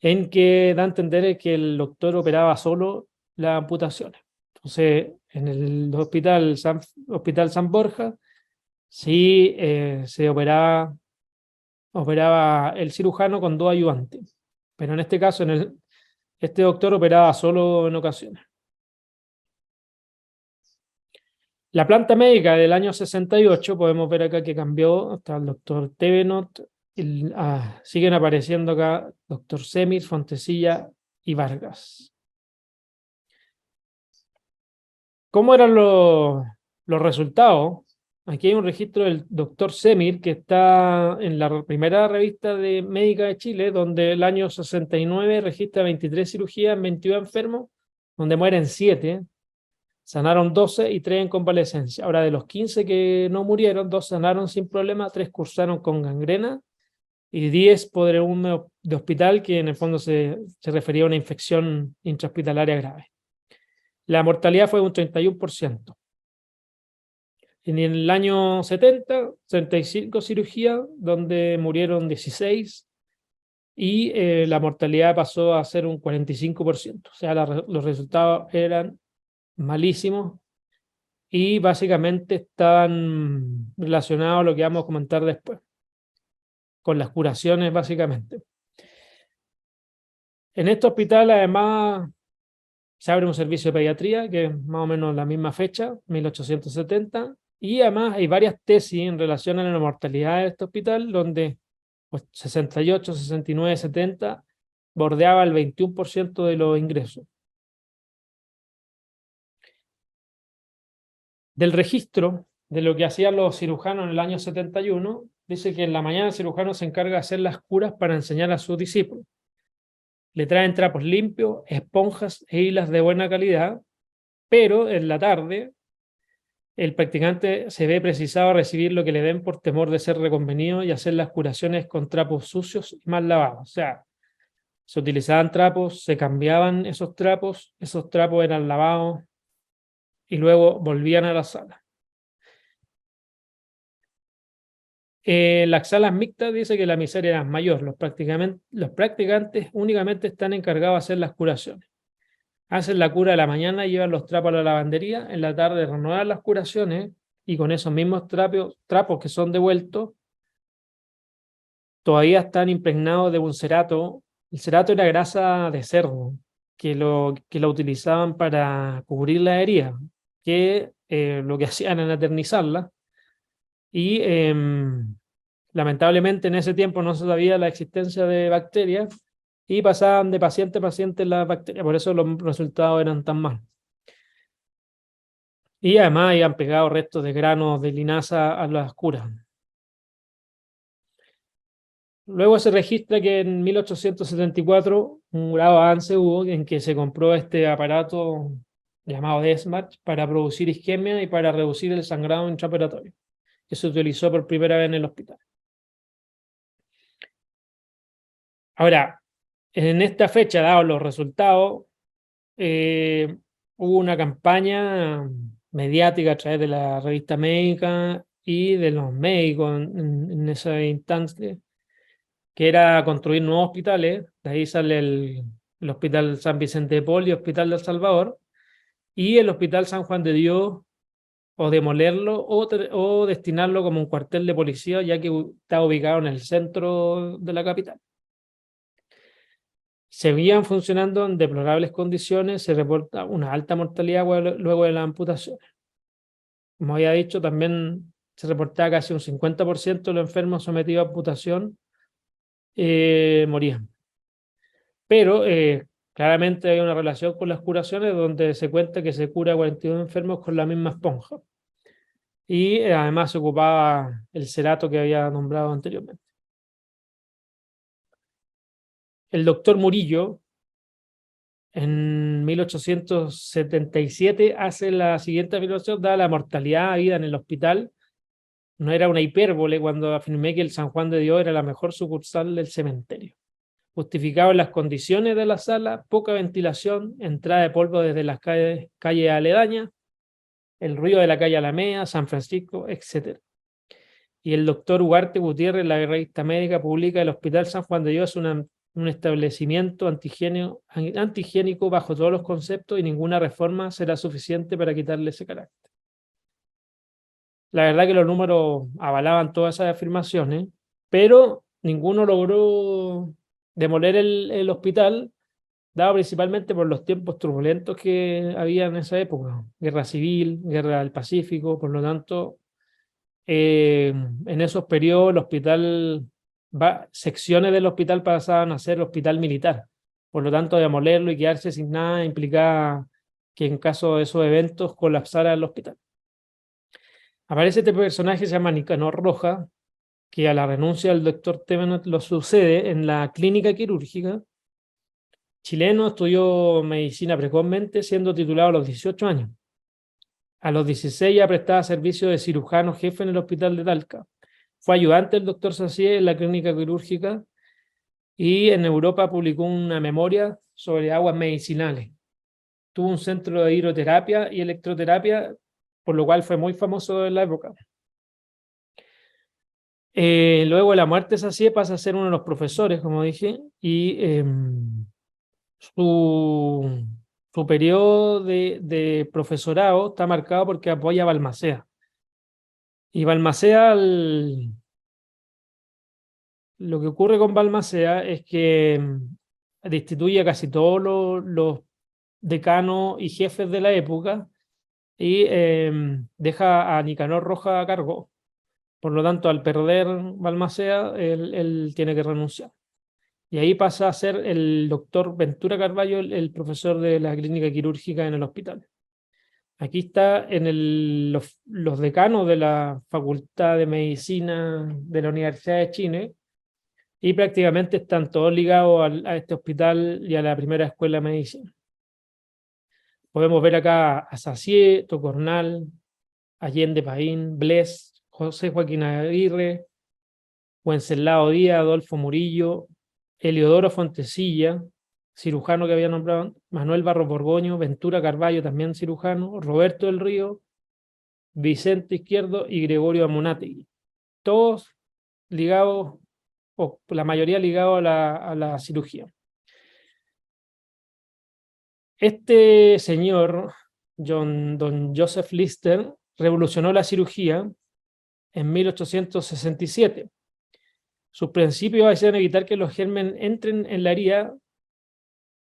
en que da a entender que el doctor operaba solo las amputaciones. Entonces, en el hospital San Borja, sí se operaba el cirujano con 2 ayudantes, pero en este caso, este doctor operaba solo en ocasiones. La planta médica del año 68, podemos ver acá que cambió hasta el doctor Thévenot. Siguen apareciendo acá doctor Semir, Fontecilla y Vargas. ¿Cómo eran los resultados? Aquí hay un registro del doctor Semir, que está en la primera revista de médica de Chile, donde el año 69 registra 23 cirugías en 22 enfermos, donde mueren 7, sanaron 12 y 3 en convalecencia. Ahora, de los 15 que no murieron, 2 sanaron sin problema, 3 cursaron con gangrena y 10 por un de hospital, que en el fondo se refería a una infección intrahospitalaria grave. La mortalidad fue de un 31%. En el año 70, 35 cirugías, donde murieron 16 y la mortalidad pasó a ser un 45%. O sea, los resultados eran malísimos y básicamente estaban relacionados a lo que vamos a comentar después, con las curaciones básicamente. En este hospital además se abre un servicio de pediatría, que es más o menos la misma fecha, 1870, y además hay varias tesis en relación a la mortalidad de este hospital, donde pues, 68, 69, 70 bordeaba el 21% de los ingresos. Del registro de lo que hacían los cirujanos en el año 71, dice que en la mañana el cirujano se encarga de hacer las curas para enseñar a sus discípulos. Le traen trapos limpios, esponjas e hilas de buena calidad, pero en la tarde el practicante se ve precisado a recibir lo que le den por temor de ser reconvenido y hacer las curaciones con trapos sucios y mal lavados. O sea, se utilizaban trapos, se cambiaban esos trapos eran lavados y luego volvían a la sala. Las salas mixtas dice que la miseria era mayor. Los practicantes únicamente están encargados de hacer las curaciones. Hacen la cura de la mañana y llevan los trapos a la lavandería. En la tarde renuevan las curaciones y con esos mismos trapos que son devueltos, todavía están impregnados de un cerato. El cerato era grasa de cerdo que lo utilizaban para cubrir la herida, que lo que hacían era eternizarla. Y lamentablemente en ese tiempo no se sabía la existencia de bacterias y pasaban de paciente a paciente las bacterias, por eso los resultados eran tan malos. Y además habían pegado restos de granos de linaza a las curas. Luego se registra que en 1874 un grave avance hubo en que se compró este aparato llamado Desmarch para producir isquemia y para reducir el sangrado intraoperatorio, que se utilizó por primera vez en el hospital. Ahora, en esta fecha, dados los resultados, hubo una campaña mediática a través de la revista médica y de los médicos en esa instancia, que era construir nuevos hospitales. De ahí sale el Hospital San Vicente de Paul y Hospital de El Salvador, y el Hospital San Juan de Dios, o demolerlo o destinarlo como un cuartel de policía, ya que está ubicado en el centro de la capital. Seguían funcionando en deplorables condiciones, se reporta una alta mortalidad luego de las amputaciones. Como había dicho, también se reportaba casi un 50% de los enfermos sometidos a amputación morían. Pero claramente hay una relación con las curaciones donde se cuenta que se cura a 42 enfermos con la misma esponja. Y además se ocupaba el cerato que había nombrado anteriormente. El doctor Murillo, en 1877, hace la siguiente afirmación: dada la mortalidad habida en el hospital, no era una hipérbole cuando afirmé que el San Juan de Dios era la mejor sucursal del cementerio. Justificado en las condiciones de la sala, poca ventilación, entrada de polvo desde las calles aledañas, el ruido de la calle Alameda, San Francisco, etc. Y el doctor Ugarte Gutiérrez, la revista médica, publica: el Hospital San Juan de Dios es un establecimiento antihigiénico bajo todos los conceptos y ninguna reforma será suficiente para quitarle ese carácter. La verdad que los números avalaban todas esas afirmaciones, pero ninguno logró demoler el hospital, dado principalmente por los tiempos turbulentos que había en esa época. Guerra civil, guerra del Pacífico, por lo tanto, en esos periodos el hospital, secciones del hospital pasaban a ser hospital militar. Por lo tanto, demolerlo y quedarse sin nada implicaba que en caso de esos eventos colapsara el hospital. Aparece este personaje que se llama Nicanor Roja, que a la renuncia del doctor Tevenot lo sucede en la clínica quirúrgica. Chileno, estudió medicina precozmente, siendo titulado a los 18 años. A los 16 ya prestaba servicio de cirujano jefe en el hospital de Talca. Fue ayudante del doctor Sacier en la clínica quirúrgica y en Europa publicó una memoria sobre aguas medicinales. Tuvo un centro de hidroterapia y electroterapia, por lo cual fue muy famoso en la época. Luego de la muerte de Sacié pasa a ser uno de los profesores, como dije, y su, su periodo de profesorado está marcado porque apoya a Balmaceda. Y Balmaceda, lo que ocurre con Balmaceda es que destituye a casi todos los decanos y jefes de la época y deja a Nicanor Roja a cargo. Por lo tanto, al perder Balmaceda, él tiene que renunciar. Y ahí pasa a ser el doctor Ventura Carballo, el profesor de la clínica quirúrgica en el hospital. Aquí está en los decanos de la Facultad de Medicina de la Universidad de Chile y prácticamente están todos ligados a este hospital y a la primera escuela de medicina. Podemos ver acá a Sacié, Tocornal, Allende Paín, Bles, José Joaquín Aguirre, Wenceslao Díaz, Adolfo Murillo, Eliodoro Fontecilla, cirujano que había nombrado, Manuel Barro Borgoño, Ventura Carballo, también cirujano, Roberto del Río, Vicente Izquierdo y Gregorio Amunátegui. Todos ligados, o la mayoría ligados a la cirugía. Este señor, don Joseph Lister, revolucionó la cirugía en 1867. Sus principios hacían evitar que los gérmenes entren en la herida,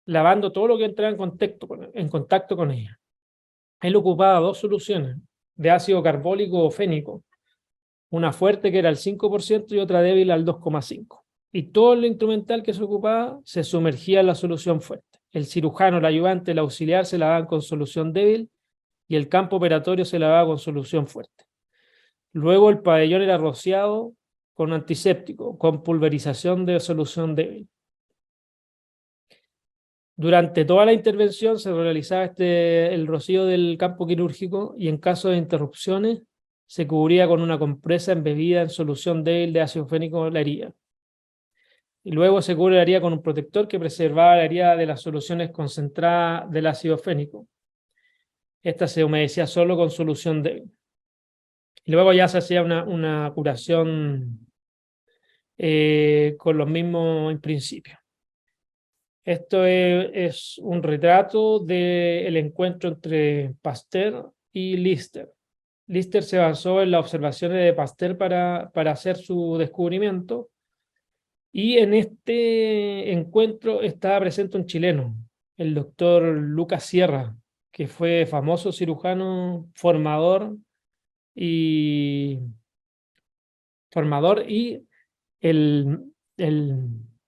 lavando todo lo que entraba en contacto con ella. Él ocupaba dos soluciones de ácido carbólico o fénico, una fuerte que era el 5% y otra débil al 2,5%. Y todo el instrumental que se ocupaba se sumergía en la solución fuerte. El cirujano, el ayudante, el auxiliar se lavaban con solución débil y el campo operatorio se lavaba con solución fuerte. Luego el pabellón era rociado con antiséptico, con pulverización de solución débil. Durante toda la intervención se realizaba el rocío del campo quirúrgico y en caso de interrupciones se cubría con una compresa embebida en solución débil de ácido fénico la herida. Y luego se cubre la herida con un protector que preservaba la herida de las soluciones concentradas del ácido fénico. Esta se humedecía solo con solución débil. Y luego ya se hacía una curación con los mismos principios. Esto es un retrato del encuentro entre Pasteur y Lister. Lister se basó en las observaciones de Pasteur para hacer su descubrimiento y en este encuentro estaba presente un chileno, el doctor Lucas Sierra, que fue famoso cirujano y, formador y el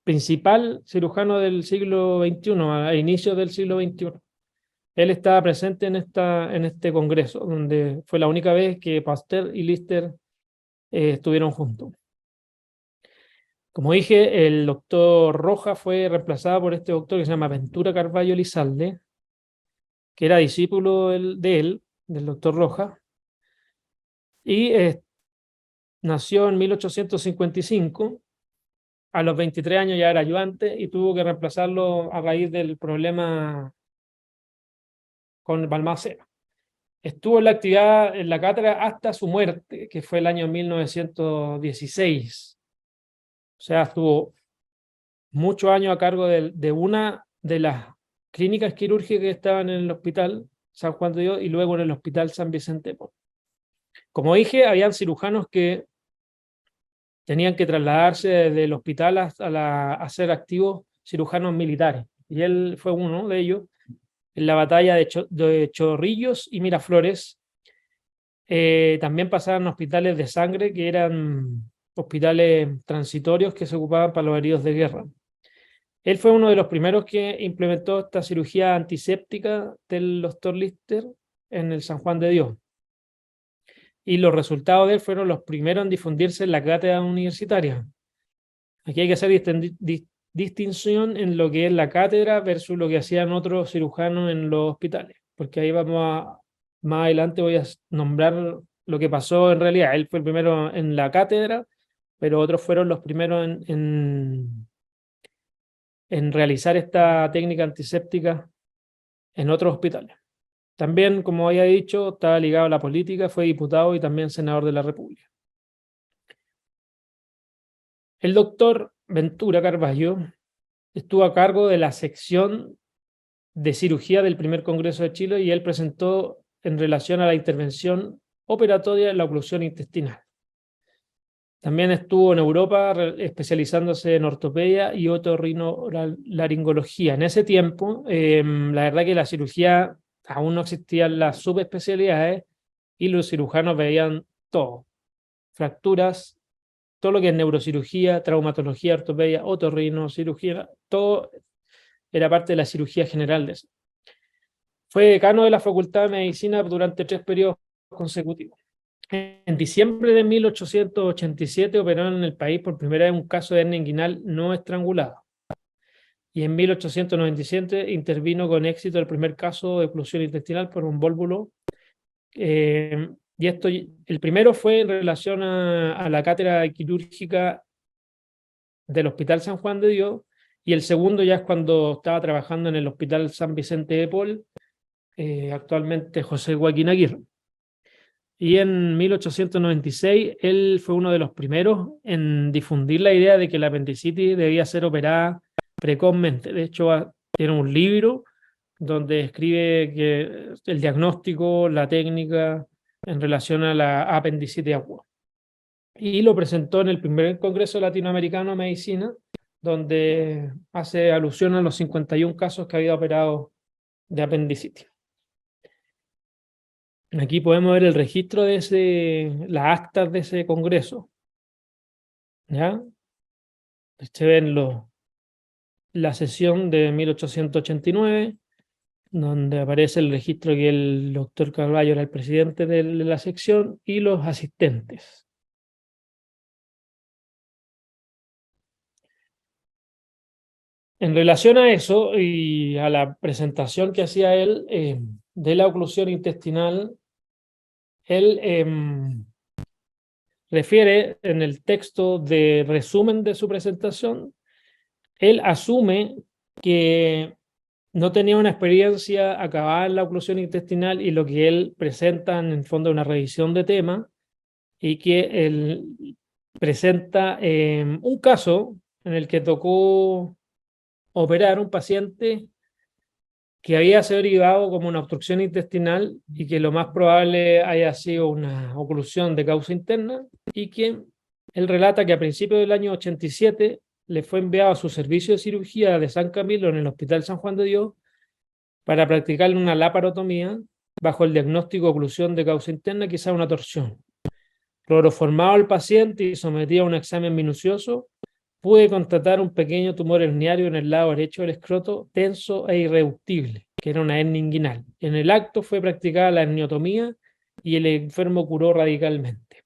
principal cirujano del siglo XXI, a inicios del siglo XXI. Él estaba presente en este congreso, donde fue la única vez que Pasteur y Lister estuvieron juntos. Como dije, el doctor Roja fue reemplazado por este doctor que se llama Ventura Carballo Elizalde, que era discípulo del doctor Roja, y nació en 1855. A los 23 años ya era ayudante y tuvo que reemplazarlo a raíz del problema con Balmaceda. Estuvo en la actividad en la cátedra hasta su muerte, que fue el año 1916. O sea, estuvo muchos años a cargo de una de las clínicas quirúrgicas que estaban en el hospital San Juan de Dios y luego en el hospital San Vicente. Como dije, habían cirujanos que tenían que trasladarse del hospital a ser activos cirujanos militares. Y él fue uno de ellos en la batalla de Chorrillos y Miraflores. También pasaban hospitales de sangre, que eran hospitales transitorios que se ocupaban para los heridos de guerra. Él fue uno de los primeros que implementó esta cirugía antiséptica del doctor Lister en el San Juan de Dios. Y los resultados de él fueron los primeros en difundirse en la cátedra universitaria. Aquí hay que hacer distinción en lo que es la cátedra versus lo que hacían otros cirujanos en los hospitales, porque ahí más adelante voy a nombrar lo que pasó en realidad. Él fue el primero en la cátedra, pero otros fueron los primeros en realizar esta técnica antiséptica en otros hospitales. También, como había dicho, estaba ligado a la política, fue diputado y también senador de la República. El doctor Ventura Carballo estuvo a cargo de la sección de cirugía del primer Congreso de Chile y él presentó en relación a la intervención operatoria en la oclusión intestinal. También estuvo en Europa especializándose en ortopedia y otorrinolaringología. En ese tiempo, la verdad que la cirugía aún no existían las subespecialidades y los cirujanos veían todo: fracturas, todo lo que es neurocirugía, traumatología, ortopedia, otorrino, cirugía, todo era parte de la cirugía general de eso. Fue decano de la Facultad de Medicina durante 3 periodos consecutivos. En diciembre de 1887 operó en el país por primera vez un caso de hernia inguinal no estrangulada. Y en 1897 intervino con éxito el primer caso de oclusión intestinal por un vólvulo. Y esto, el primero fue en relación a la cátedra quirúrgica del Hospital San Juan de Dios, y el segundo ya es cuando estaba trabajando en el Hospital San Vicente de Paul, actualmente José Joaquín Aguirre. Y en 1896 él fue uno de los primeros en difundir la idea de que la apendicitis debía ser operada precozmente. De hecho, tiene un libro donde escribe que el diagnóstico, la técnica en relación a la apendicitis aguda. Y lo presentó en el primer Congreso Latinoamericano de Medicina, donde hace alusión a los 51 casos que había operado de apendicitis. Aquí podemos ver el registro de las actas de ese congreso. ¿Ya? Se ven la sesión de 1889, donde aparece el registro que el doctor Carballo era el presidente de la sección y los asistentes. En relación a eso y a la presentación que hacía él de la oclusión intestinal, él refiere en el texto de resumen de su presentación, él asume que no tenía una experiencia acabada en la oclusión intestinal y lo que él presenta en el fondo es una revisión de tema, y que él presenta un caso en el que tocó operar a un paciente que había sido derivado como una obstrucción intestinal y que lo más probable haya sido una oclusión de causa interna, y que él relata que a principios del año 87 le fue enviado a su servicio de cirugía de San Camilo en el Hospital San Juan de Dios para practicarle una laparotomía bajo el diagnóstico de oclusión de causa interna, quizá una torsión. Cloroformado al paciente y sometido a un examen minucioso, pude constatar un pequeño tumor herniario en el lado derecho del escroto, tenso e irreductible, que era una hernia inguinal. En el acto fue practicada la herniotomía y el enfermo curó radicalmente.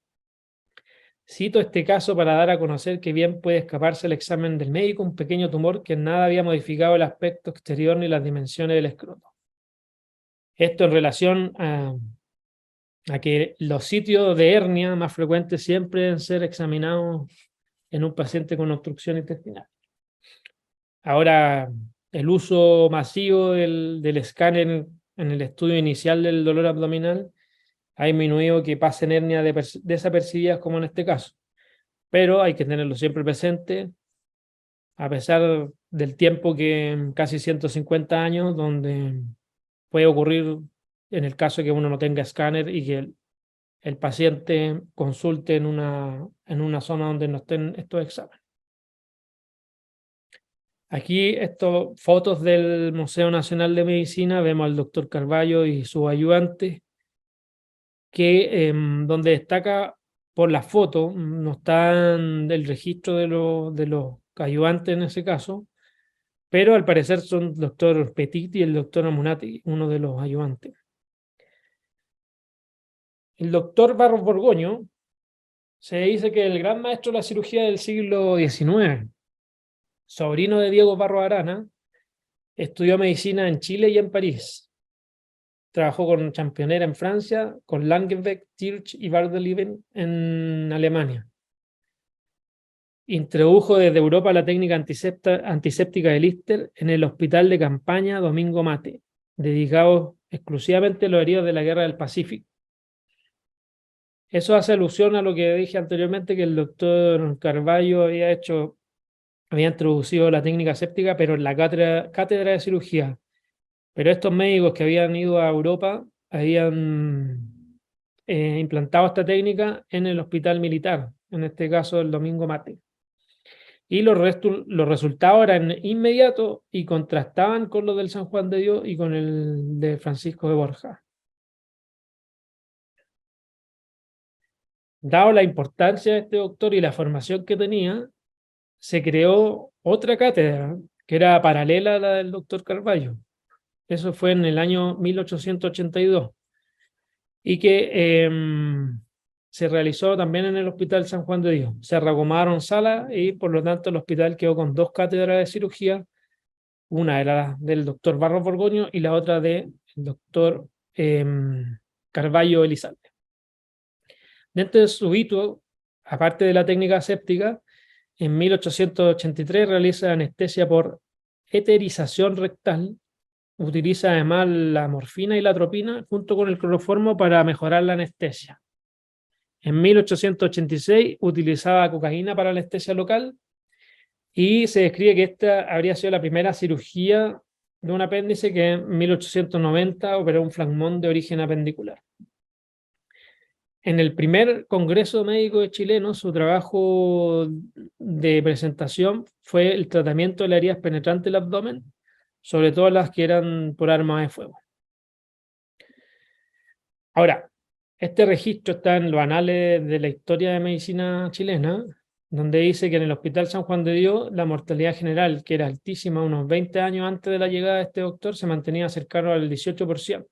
Cito este caso para dar a conocer que bien puede escaparse el examen del médico un pequeño tumor que en nada había modificado el aspecto exterior ni las dimensiones del escroto. Esto en relación a que los sitios de hernia más frecuentes siempre deben ser examinados en un paciente con obstrucción intestinal. Ahora, el uso masivo del escáner en el estudio inicial del dolor abdominal ha disminuido que pasen hernias desapercibidas como en este caso, pero hay que tenerlo siempre presente, a pesar del tiempo que casi 150 años, donde puede ocurrir en el caso que uno no tenga escáner y que el paciente consulte en una zona donde no estén estos exámenes. Aquí, fotos del Museo Nacional de Medicina, vemos al doctor Carballo y su ayudante, donde destaca por la foto, no está el registro de los ayudantes en ese caso, pero al parecer son el doctor Petit y el doctor Amunati, uno de los ayudantes. El doctor Barros Borgoño se dice que el gran maestro de la cirugía del siglo XIX, sobrino de Diego Barros Arana, estudió medicina en Chile y en París. Trabajó con Championnet en Francia, con Langebeck, Tirch y Bardeleben en Alemania. Introdujo desde Europa la técnica antiséptica de Lister en el hospital de campaña Domingo Mate, dedicado exclusivamente a los heridos de la Guerra del Pacífico. Eso hace alusión a lo que dije anteriormente, que el doctor Carballo había introducido la técnica séptica, pero en la cátedra de cirugía. Pero estos médicos que habían ido a Europa habían implantado esta técnica en el hospital militar, en este caso el Domingo Mártir. Y los resultados eran inmediatos y contrastaban con los del San Juan de Dios y con el de Francisco de Borja. Dado la importancia de este doctor y la formación que tenía, se creó otra cátedra que era paralela a la del doctor Carballo. Eso fue en el año 1882 y que se realizó también en el Hospital San Juan de Dios. Se reacomodaron salas y por lo tanto el hospital quedó con dos cátedras de cirugía. Una era del doctor Barros Borgoño y la otra del doctor Carballo Elizalde. Dentro de su hito, aparte de la técnica séptica, en 1883 realiza anestesia por eterización rectal. Utiliza además la morfina y la atropina junto con el cloroformo para mejorar la anestesia. En 1886 utilizaba cocaína para anestesia local y se describe que esta habría sido la primera cirugía de un apéndice que en 1890 operó un flegmón de origen apendicular. En el primer Congreso Médico Chileno, su trabajo de presentación fue el tratamiento de las heridas penetrantes del abdomen, sobre todo las que eran por armas de fuego. Ahora, este registro está en los anales de la historia de medicina chilena, donde dice que en el Hospital San Juan de Dios la mortalidad general, que era altísima unos 20 años antes de la llegada de este doctor, se mantenía cercano al 18%,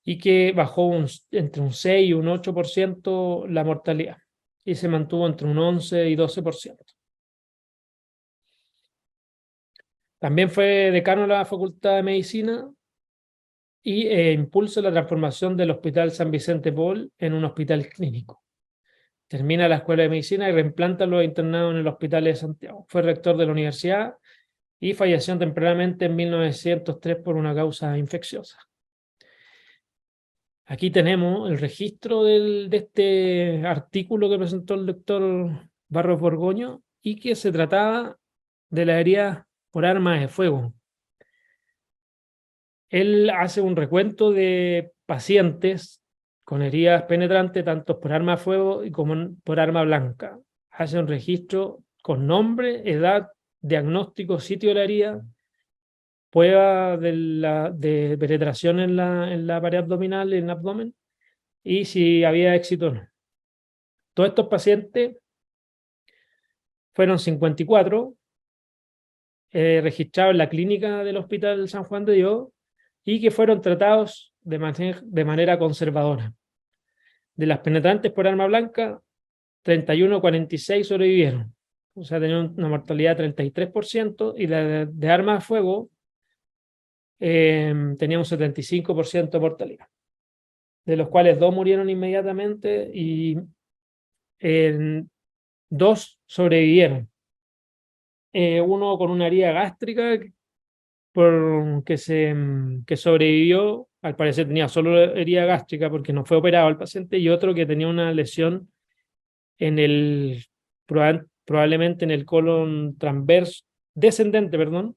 y que bajó entre un 6 y un 8% la mortalidad, y se mantuvo entre un 11 y 12%. También fue decano de la Facultad de Medicina y impulsa la transformación del Hospital San Vicente Paul en un hospital clínico. Termina la Escuela de Medicina y reimplanta a los internados en el Hospital de Santiago. Fue rector de la universidad y falleció tempranamente en 1903 por una causa infecciosa. Aquí tenemos el registro de este artículo que presentó el doctor Barros Borgoño y que se trataba de la herida por armas de fuego. Él hace un recuento de pacientes con heridas penetrantes, tanto por arma de fuego como por arma blanca. Hace un registro con nombre, edad, diagnóstico, sitio de la herida, prueba de penetración en la pared abdominal, en el abdomen, y si había éxito o no. Todos estos pacientes fueron 54, registrados en la clínica del Hospital San Juan de Dios y que fueron tratados de manera conservadora. De las penetrantes por arma blanca, 31,46 sobrevivieron, o sea, tenían una mortalidad de 33%, y de arma de fuego tenía un 75% de mortalidad, de los cuales 2 murieron inmediatamente y 2 sobrevivieron. Uno con una herida gástrica que sobrevivió, al parecer tenía solo herida gástrica porque no fue operado el paciente, y otro que tenía una lesión probablemente en el colon transverso, descendente, perdón,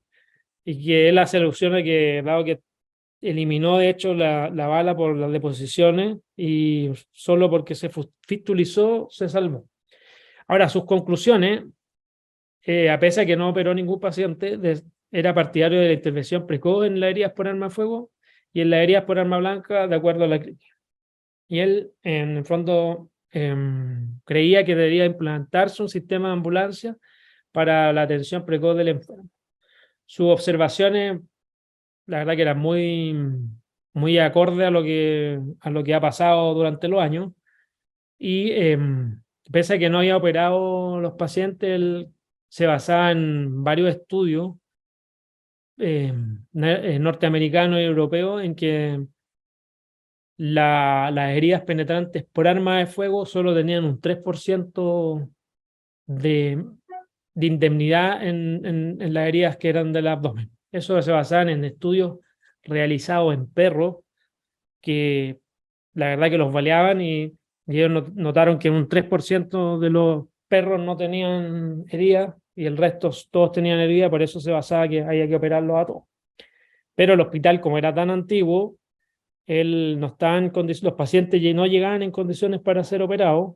y que él hace alusión a que, dado que eliminó de hecho la bala por las deposiciones y solo porque se fistulizó, se salvó. Ahora, sus conclusiones, a pesar de que no operó ningún paciente, era partidario de la intervención precoz en las heridas por arma de fuego y en las heridas por arma blanca, de acuerdo a la clínica. Y él, en el fondo, creía que debería implantarse un sistema de ambulancia para la atención precoz del enfermo. Sus observaciones, la verdad que eran muy acorde a lo que ha pasado durante los años, y pese a que no había operado los pacientes, él se basaba en varios estudios norteamericanos y europeos en que las heridas penetrantes por arma de fuego solo tenían un 3% de indemnidad en las heridas que eran del abdomen. Eso se basaba en estudios realizados en perros que la verdad que los baleaban y Y ellos notaron que un 3% de los perros no tenían heridas y el resto todos tenían heridas, por eso se basaba que había que operarlos a todos. Pero el hospital, como era tan antiguo, él no estaba en los pacientes no llegaban en condiciones para ser operados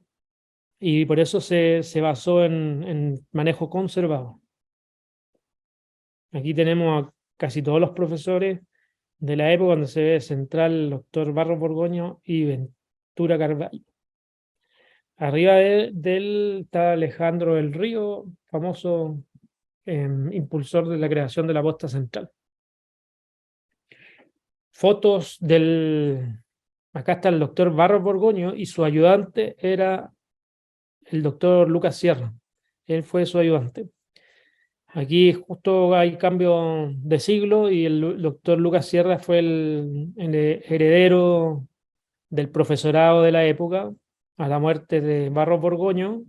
y por eso se basó en manejo conservado. Aquí tenemos a casi todos los profesores de la época donde se ve central el doctor Barros Borgoño y Ventura Carvalho. Arriba de él está Alejandro del Río, famoso impulsor de la creación de la posta central. Fotos del... Acá está el doctor Barros Borgoño y su ayudante era el doctor Lucas Sierra. Él fue su ayudante. Aquí justo hay cambio de siglo y el doctor Lucas Sierra fue el heredero del profesorado de la época a la muerte de Barros Borgoño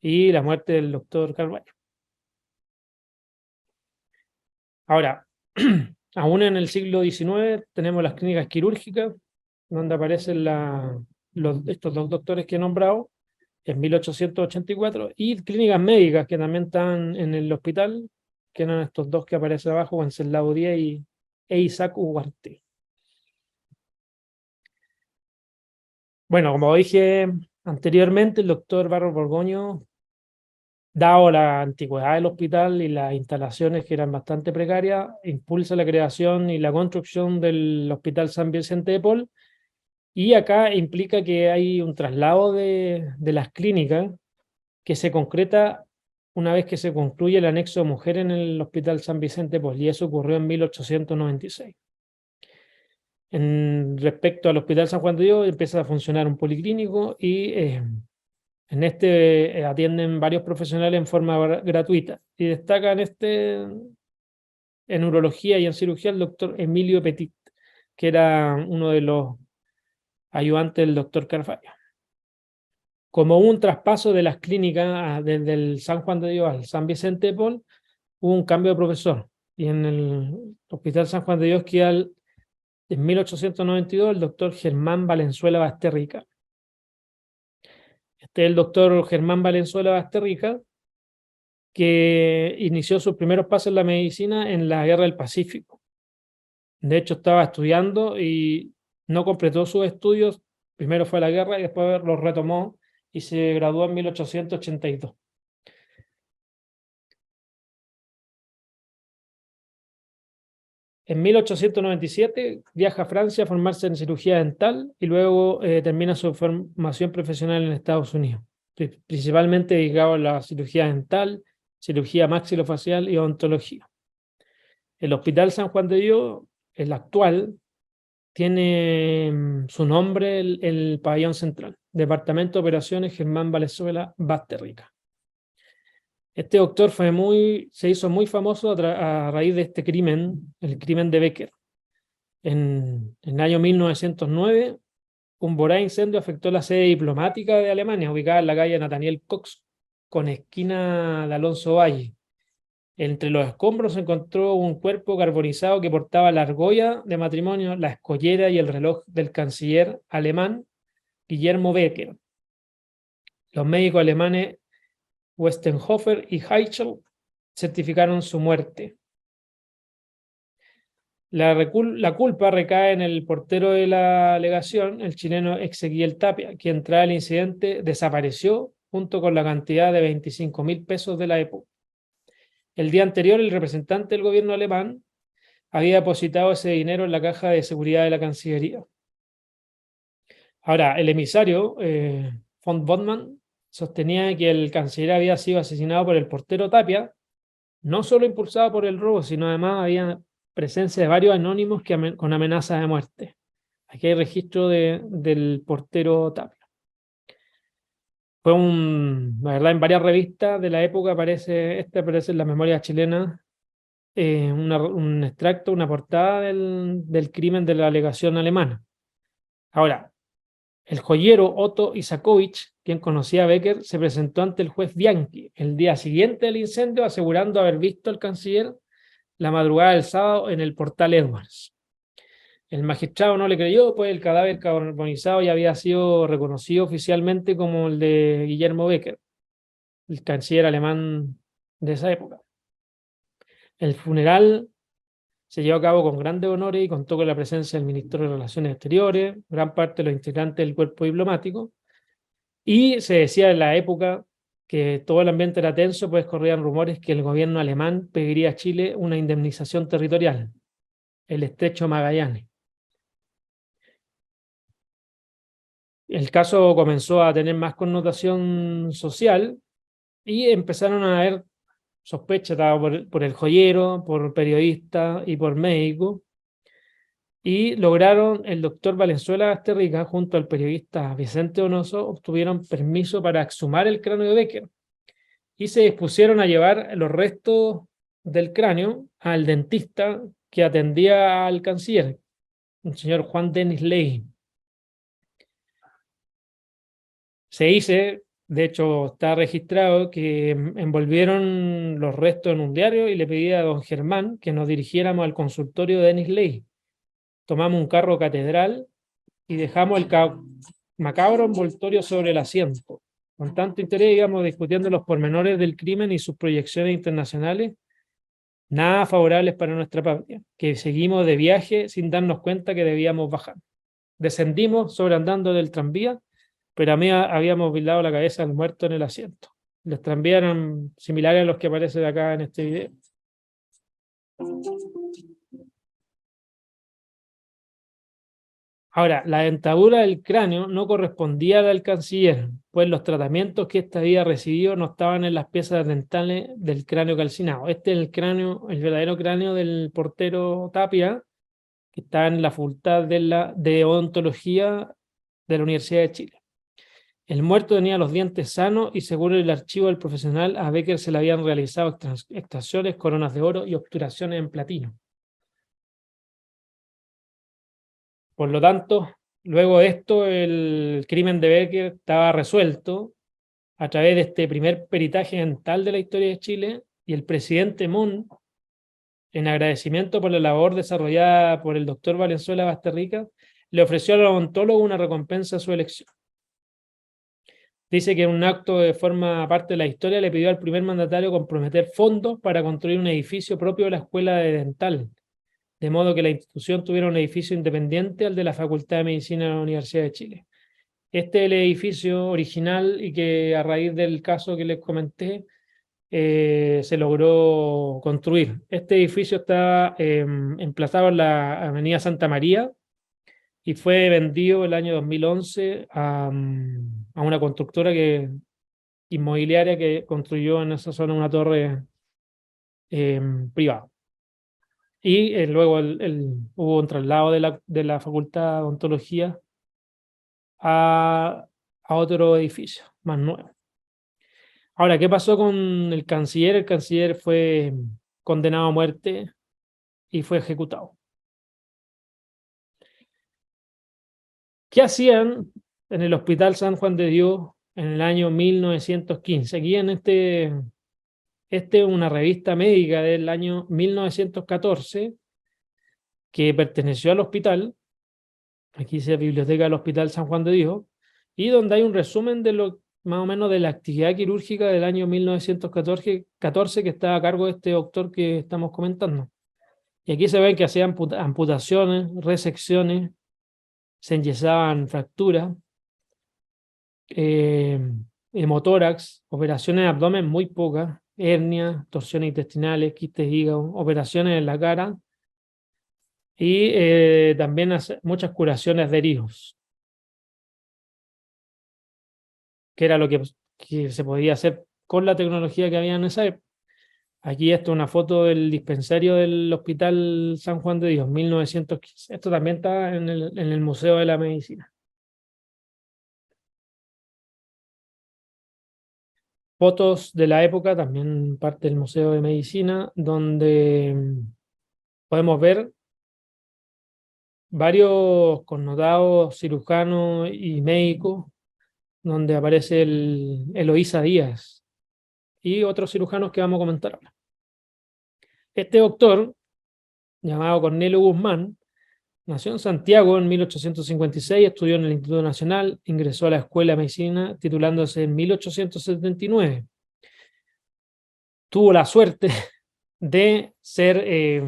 y la muerte del doctor Carvalho. Ahora, aún en el siglo XIX tenemos las clínicas quirúrgicas, donde aparecen estos dos doctores que he nombrado en 1884, y clínicas médicas que también están en el hospital, que eran estos dos que aparecen abajo, Wenceslao Díez e Isaac Ugarte. Bueno, como dije anteriormente, el doctor Barros Borgoño, dado la antigüedad del hospital y las instalaciones que eran bastante precarias, impulsa la creación y la construcción del Hospital San Vicente de Paul, y acá implica que hay un traslado de las clínicas que se concreta una vez que se concluye el anexo de mujer en el Hospital San Vicente de Paul, y eso ocurrió en 1896. Respecto al Hospital San Juan de Dios, empieza a funcionar un policlínico y en este atienden varios profesionales en forma gratuita. Y destacan en urología y en cirugía el doctor Emilio Petit, que era uno de los ayudantes del doctor Carvalho. Como hubo un traspaso de las clínicas desde el San Juan de Dios al San Vicente de Paul, hubo un cambio de profesor. Y en el Hospital San Juan de Dios queda en 1892 el doctor Germán Valenzuela Basterrica. Este es el doctor Germán Valenzuela Basterrica, que inició sus primeros pasos en la medicina en la Guerra del Pacífico. De hecho, estaba estudiando y no completó sus estudios. Primero fue a la guerra y después los retomó y se graduó en 1882. En 1897 viaja a Francia a formarse en cirugía dental y luego termina su formación profesional en Estados Unidos, principalmente dedicado a la cirugía dental, cirugía maxilofacial y odontología. El Hospital San Juan de Dios, el actual, tiene su nombre el pabellón central, Departamento de Operaciones Germán Valenzuela Basterrica. Este doctor se hizo muy famoso a raíz de este crimen, el crimen de Becker. En el año 1909, un voraz incendio afectó la sede diplomática de Alemania, ubicada en la calle Nathaniel Cox, con esquina de Alonso Valle. Entre los escombros se encontró un cuerpo carbonizado que portaba la argolla de matrimonio, la escollera y el reloj del canciller alemán Guillermo Becker. Los médicos alemanes Westenhofer y Heichel certificaron su muerte. La culpa recae en el portero de la legación, el chileno Ezequiel Tapia, quien tras el incidente desapareció junto con la cantidad de 25.000 pesos de la época. El día anterior, el representante del gobierno alemán había depositado ese dinero en la caja de seguridad de la Cancillería. Ahora, el emisario, von Bodman, sostenía que el canciller había sido asesinado por el portero Tapia, no solo impulsado por el robo, sino además había presencia de varios anónimos con amenazas de muerte. Aquí hay registro del portero Tapia. Fue la verdad, en varias revistas de la época aparece en la memoria chilena, un extracto, una portada del crimen de la legación alemana. Ahora, el joyero Otto Isakovich, quien conocía a Becker, se presentó ante el juez Bianchi el día siguiente del incendio, asegurando haber visto al canciller la madrugada del sábado en el portal Edwards. El magistrado no le creyó, pues el cadáver carbonizado ya había sido reconocido oficialmente como el de Guillermo Becker, el canciller alemán de esa época. El funeral se llevó a cabo con grandes honores y contó con la presencia del ministro de Relaciones Exteriores, gran parte de los integrantes del cuerpo diplomático, y se decía en la época que todo el ambiente era tenso, pues corrían rumores que el gobierno alemán pediría a Chile una indemnización territorial, el estrecho Magallanes. El caso comenzó a tener más connotación social y empezaron a haber sospechas por el joyero, por periodistas y por médicos. Y lograron, el doctor Valenzuela Basterrica junto al periodista Vicente Donoso, obtuvieron permiso para exhumar el cráneo de Becker y se dispusieron a llevar los restos del cráneo al dentista que atendía al canciller, el señor Juan Denis Ley. Se dice, de hecho está registrado, que envolvieron los restos en un diario y le pedí a don Germán que nos dirigiéramos al consultorio de Denis Ley. Tomamos un carro catedral y dejamos el macabro envoltorio sobre el asiento. Con tanto interés íbamos discutiendo los pormenores del crimen y sus proyecciones internacionales, nada favorables para nuestra patria, que seguimos de viaje sin darnos cuenta que debíamos bajar. Descendimos sobreandando del tranvía, pero a mí habíamos movilado la cabeza del muerto en el asiento. Los tranvías eran similares a los que aparecen acá en este video. Ahora, la dentadura del cráneo no correspondía a la del canciller, pues los tratamientos que éste había recibido no estaban en las piezas dentales del cráneo calcinado. Este es el cráneo, el verdadero cráneo del portero Tapia, que está en la Facultad de Odontología de la Universidad de Chile. El muerto tenía los dientes sanos y según el archivo del profesional, a Becker se le habían realizado extracciones, coronas de oro y obturaciones en platino. Por lo tanto, luego de esto, el crimen de Becker estaba resuelto a través de este primer peritaje dental de la historia de Chile, y el presidente Mon, en agradecimiento por la labor desarrollada por el doctor Valenzuela Basterrica, le ofreció al odontólogo una recompensa a su elección. Dice que en un acto de forma parte de la historia le pidió al primer mandatario comprometer fondos para construir un edificio propio de la Escuela de Dental, de modo que la institución tuviera un edificio independiente al de la Facultad de Medicina de la Universidad de Chile. Este es el edificio original y que a raíz del caso que les comenté se logró construir. Este edificio está emplazado en la Avenida Santa María y fue vendido el año 2011 a una constructora inmobiliaria que construyó en esa zona una torre privada. Y luego hubo un traslado de la Facultad de Odontología a otro edificio más nuevo. Ahora, ¿qué pasó con el canciller? El canciller fue condenado a muerte y fue ejecutado. ¿Qué hacían en el Hospital San Juan de Dios en el año 1915? Aquí en este es una revista médica del año 1914 que perteneció al hospital. Aquí dice Biblioteca del Hospital San Juan de Dios, y donde hay un resumen de lo más o menos de la actividad quirúrgica del año 1914 que está a cargo de este doctor que estamos comentando. Y aquí se ven que hacían amputaciones, resecciones, se enyesaban fracturas, hemotórax, operaciones de abdomen muy pocas, hernias, torsiones intestinales, quistes de hígado, operaciones en la cara y también muchas curaciones de heridos, que era lo que se podía hacer con la tecnología que había en esa época. Aquí esto es una foto del dispensario del Hospital San Juan de Dios, 1915. Esto también está en el Museo de la Medicina. Fotos de la época, también parte del Museo de Medicina, donde podemos ver varios connotados cirujanos y médicos, donde aparece el Eloísa Díaz y otros cirujanos que vamos a comentar ahora. Este doctor, llamado Cornelio Guzmán, Nació en Santiago en 1856, estudió en el Instituto Nacional, ingresó a la Escuela de Medicina titulándose en 1879. Tuvo la suerte de ser,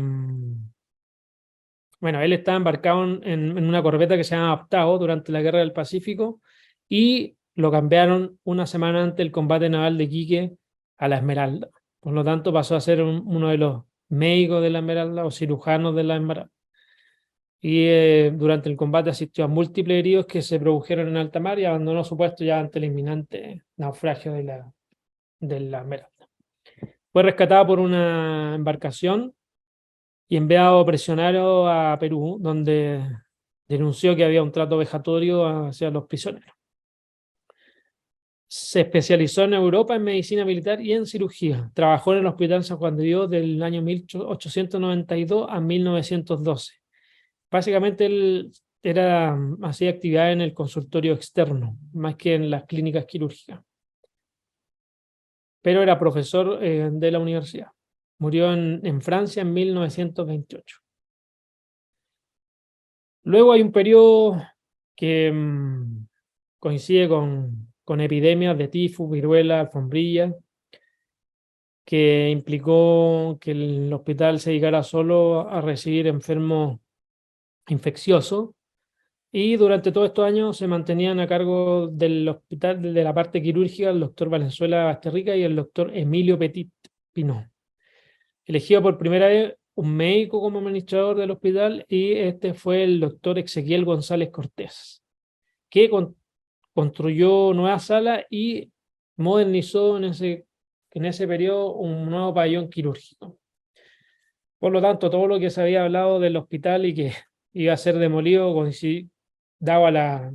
bueno, él estaba embarcado en una corbeta que se llama Octavo durante la Guerra del Pacífico y lo cambiaron una semana antes del combate naval de Iquique a la Esmeralda. Por lo tanto, pasó a ser uno de los médicos de la Esmeralda o cirujanos de la Esmeralda. Y durante el combate asistió a múltiples heridos que se produjeron en alta mar y abandonó su puesto ya ante el inminente naufragio de la Esmeralda. Fue rescatado por una embarcación y enviado prisionero a Perú, donde denunció que había un trato vejatorio hacia los prisioneros. Se especializó en Europa en medicina militar y en cirugía. Trabajó en el Hospital San Juan de Dios del año 1892 a 1912. Básicamente él hacía actividad en el consultorio externo, más que en las clínicas quirúrgicas. Pero era profesor de la universidad. Murió en Francia en 1928. Luego hay un periodo que coincide con epidemias de tifus, viruela, alfombrilla, que implicó que el hospital se dedicara solo a recibir enfermos infecciosos. Y durante todos estos años se mantenían a cargo del hospital, de la parte quirúrgica, el doctor Valenzuela Basterrica y el doctor Emilio Petit Pinó. Elegido por primera vez un médico como administrador del hospital, y este fue el doctor Ezequiel González Cortés, que construyó nuevas salas y modernizó en ese periodo un nuevo pabellón quirúrgico. Por lo tanto, todo lo que se había hablado del hospital y que iba a ser demolido, daba la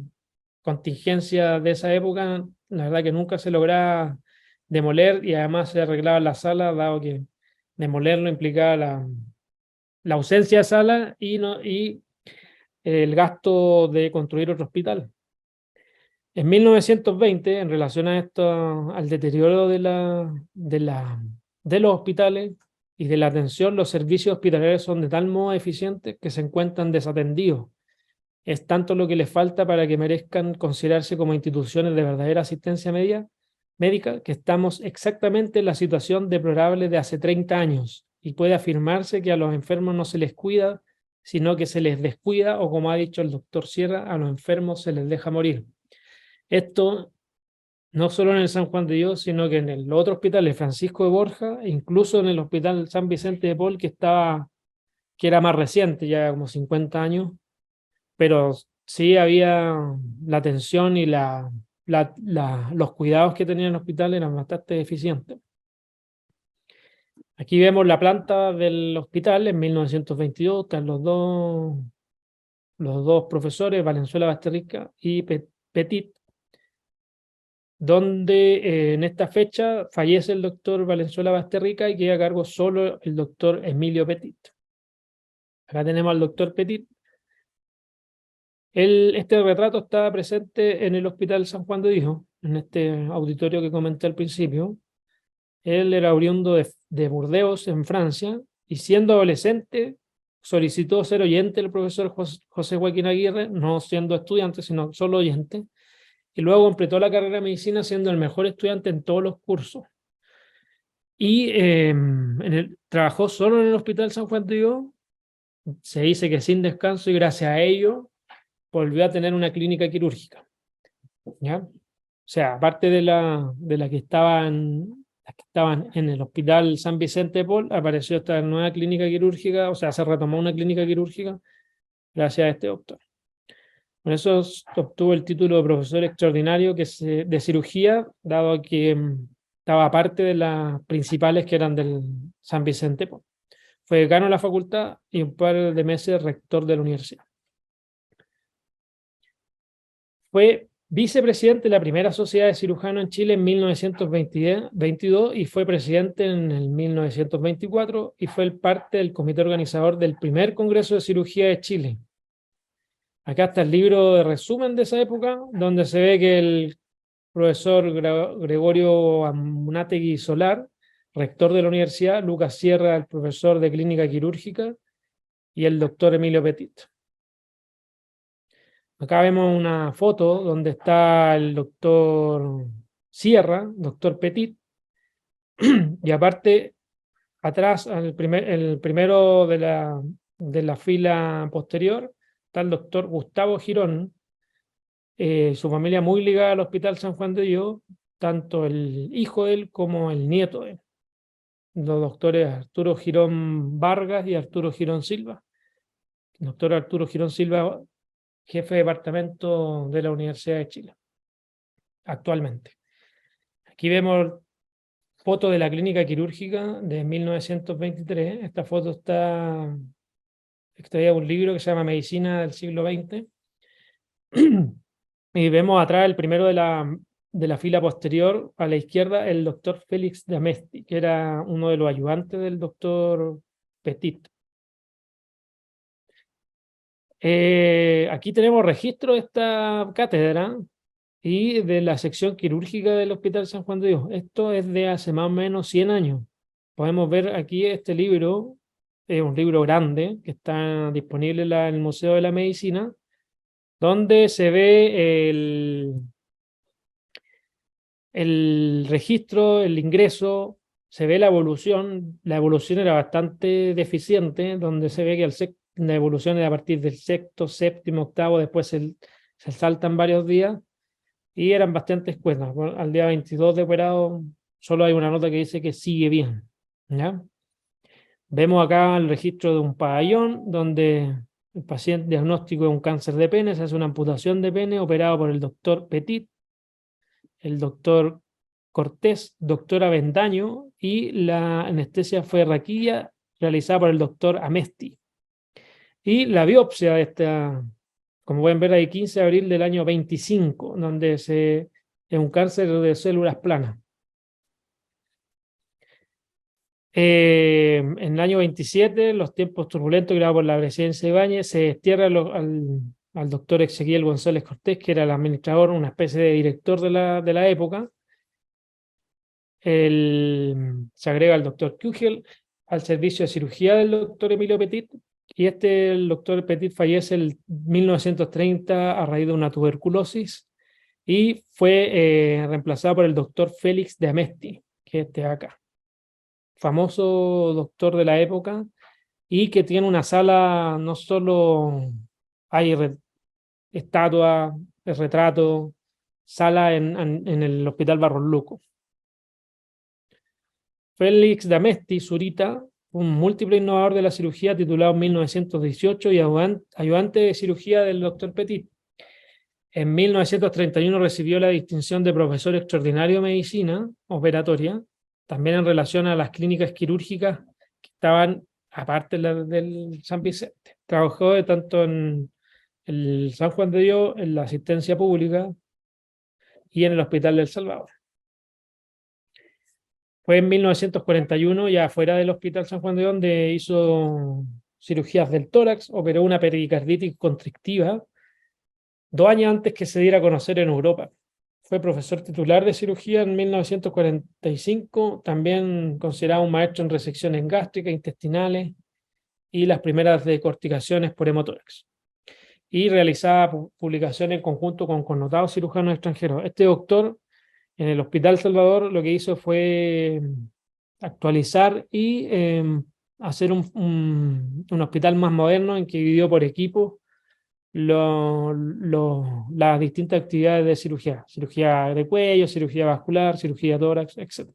contingencia de esa época, la verdad que nunca se lograba demoler y además se arreglaba la sala, dado que demolerlo implicaba la ausencia de sala y el gasto de construir otro hospital. En 1920, en relación a esto, al deterioro de los hospitales y de la atención, los servicios hospitalarios son de tal modo eficientes que se encuentran desatendidos. Es tanto lo que les falta para que merezcan considerarse como instituciones de verdadera asistencia médica, que estamos exactamente en la situación deplorable de hace 30 años, y puede afirmarse que a los enfermos no se les cuida, sino que se les descuida, o como ha dicho el doctor Sierra, a los enfermos se les deja morir. Esto no solo en el San Juan de Dios, sino que en el otro hospital, el Francisco de Borja, e incluso en el hospital San Vicente de Paul, que era más reciente, ya como 50 años, pero sí había la atención y los cuidados que tenía el hospital eran bastante eficientes. Aquí vemos la planta del hospital en 1922, están los dos profesores, Valenzuela Basterrica y Petit, donde en esta fecha fallece el doctor Valenzuela Basterrica y queda a cargo solo el doctor Emilio Petit. Acá tenemos al doctor Petit. Este retrato está presente en el Hospital San Juan de Dios, en este auditorio que comenté al principio. Él era oriundo de Burdeos, en Francia, y siendo adolescente solicitó ser oyente del profesor José Joaquín Aguirre, no siendo estudiante, sino solo oyente, y luego completó la carrera de medicina siendo el mejor estudiante en todos los cursos. Y trabajó solo en el Hospital San Juan de Dios, se dice que sin descanso, y gracias a ello volvió a tener una clínica quirúrgica. ¿Ya? O sea, aparte de las que estaban en el Hospital San Vicente de Paul, apareció esta nueva clínica quirúrgica, o sea, se retomó una clínica quirúrgica gracias a este doctor. Por eso obtuvo el título de profesor extraordinario de cirugía, dado que estaba aparte de las principales que eran del San Vicente de Paul. Fue decano de la facultad y un par de meses rector de la universidad. Fue vicepresidente de la primera sociedad de cirujanos en Chile en 1922 y fue presidente en el 1924 y fue parte del comité organizador del primer Congreso de Cirugía de Chile. Acá está el libro de resumen de esa época, donde se ve que el profesor Gregorio Amunátegui Solar, rector de la universidad, Lucas Sierra, el profesor de clínica quirúrgica, y el doctor Emilio Petit. Acá vemos una foto donde está el doctor Sierra, doctor Petit, y aparte, atrás, el primero de la fila posterior, está el doctor Gustavo Girón, su familia muy ligada al Hospital San Juan de Dios, tanto el hijo de él como el nieto de él, los doctores Arturo Girón Vargas y Arturo Girón Silva. El doctor Arturo Girón Silva, jefe de departamento de la Universidad de Chile, actualmente. Aquí vemos foto de la clínica quirúrgica de 1923. Esta foto está extraída de un libro que se llama Medicina del siglo XX. Y vemos atrás el primero de la fila posterior, a la izquierda, el doctor Félix de Amesti, que era uno de los ayudantes del doctor Petit. Aquí tenemos registro de esta cátedra y de la sección quirúrgica del Hospital San Juan de Dios. Esto es de hace más o menos 100 años. Podemos ver aquí este libro, es un libro grande que está disponible en el Museo de la Medicina, donde se ve el registro, el ingreso, se ve la evolución. La evolución era bastante deficiente, donde se ve que la evolución era a partir del sexto, séptimo, octavo, después se saltan varios días y eran bastante escuetas. Bueno, al día 22 de operado solo hay una nota que dice que sigue bien. ¿Ya? Vemos acá el registro de un pabellón donde el paciente diagnóstico de un cáncer de pene, se hace una amputación de pene operado por el doctor Petit, el doctor Cortés, doctor Avendaño, y la anestesia fue raquilla realizada por el doctor Amesti. Y la biopsia de esta, como pueden ver ahí, 15 de abril del año 25, donde es un cáncer de células planas. En el año 27, los tiempos turbulentos creados por la presidencia de Ibáñez, se destierra al doctor Ezequiel González Cortés, que era el administrador, una especie de director de la época. Se agrega al doctor Kugel al servicio de cirugía del doctor Emilio Petit, y el doctor Petit fallece en 1930 a raíz de una tuberculosis y fue reemplazado por el doctor Félix de Amesti, que es de acá, famoso doctor de la época, y que tiene una sala, no solo hay estatua, retrato, sala en el Hospital Barros Luco. Félix Damesti Zurita, un múltiple innovador de la cirugía titulado en 1918 y ayudante de cirugía del doctor Petit. En 1931 recibió la distinción de profesor extraordinario de medicina operatoria, también en relación a las clínicas quirúrgicas que estaban aparte del San Vicente. Trabajó tanto en el San Juan de Dios, en la asistencia pública y en el Hospital del Salvador. Fue en 1941, ya fuera del Hospital San Juan de Dios, donde hizo cirugías del tórax, operó una pericarditis constrictiva 2 años antes que se diera a conocer en Europa. Fue profesor titular de cirugía en 1945, también considerado un maestro en resecciones gástricas, intestinales y las primeras decorticaciones por hemotórax. Y realizaba publicaciones en conjunto con connotados cirujanos extranjeros. Este doctor en el Hospital Salvador lo que hizo fue actualizar y hacer un hospital más moderno en que dividió por equipos las distintas actividades de cirugía. Cirugía de cuello, cirugía vascular, cirugía de tórax, etc.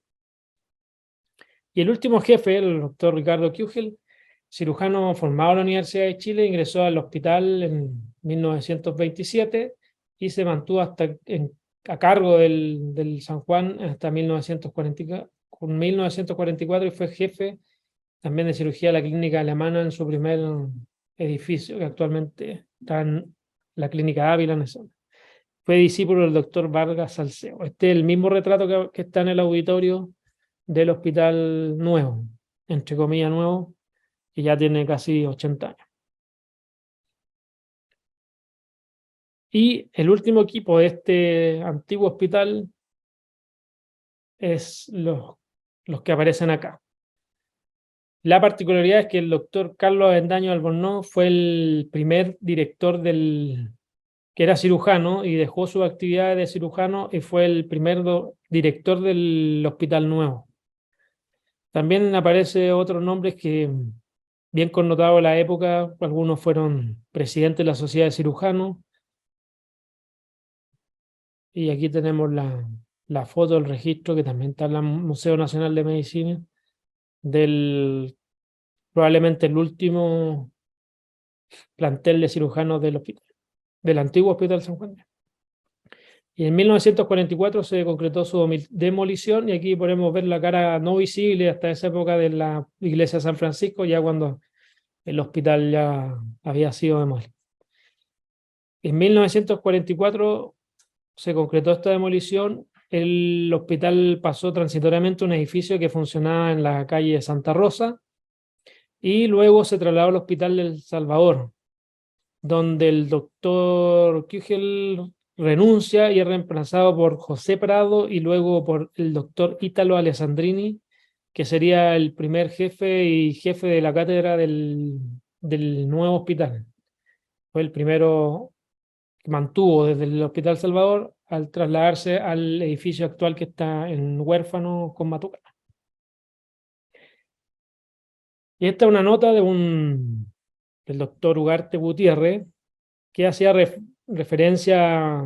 Y el último jefe, el doctor Ricardo Kugel, cirujano formado en la Universidad de Chile, ingresó al hospital en 1927 y se mantuvo a cargo del San Juan hasta 1944 y fue jefe también de cirugía de la clínica alemana en su primer edificio, que actualmente está en la clínica Ávila en esa zona. Fue discípulo del doctor Vargas Salceo. Este es el mismo retrato que está en el auditorio del hospital nuevo, entre comillas nuevo, que ya tiene casi 80 años. Y el último equipo de este antiguo hospital es los que aparecen acá. La particularidad es que el doctor Carlos Avendaño Albornoz fue el primer director del que era cirujano y dejó su actividad de cirujano y fue el primer director del Hospital Nuevo. También aparece otros nombres que, bien connotados en la época, algunos fueron presidente de la Sociedad de Cirujanos, y aquí tenemos la foto del registro que también está en el Museo Nacional de Medicina, del probablemente el último plantel de cirujanos del hospital, del antiguo Hospital San Juan. Y en 1944 se concretó su demolición, y aquí podemos ver la cara no visible hasta esa época de la iglesia de San Francisco, ya cuando el hospital ya había sido demolido. En 1944 se concretó esta demolición. El hospital pasó transitoriamente a un edificio que funcionaba en la calle Santa Rosa, y luego se trasladó al Hospital del Salvador, donde el doctor Kugel renuncia y es reemplazado por José Prado y luego por el doctor Ítalo Alessandrini, que sería el primer jefe y jefe de la cátedra del nuevo hospital. Fue el primero que mantuvo desde el Hospital Salvador al trasladarse al edificio actual que está en Huérfano con Matucana. Y esta es una nota del doctor Ugarte Gutiérrez, que hacía referencia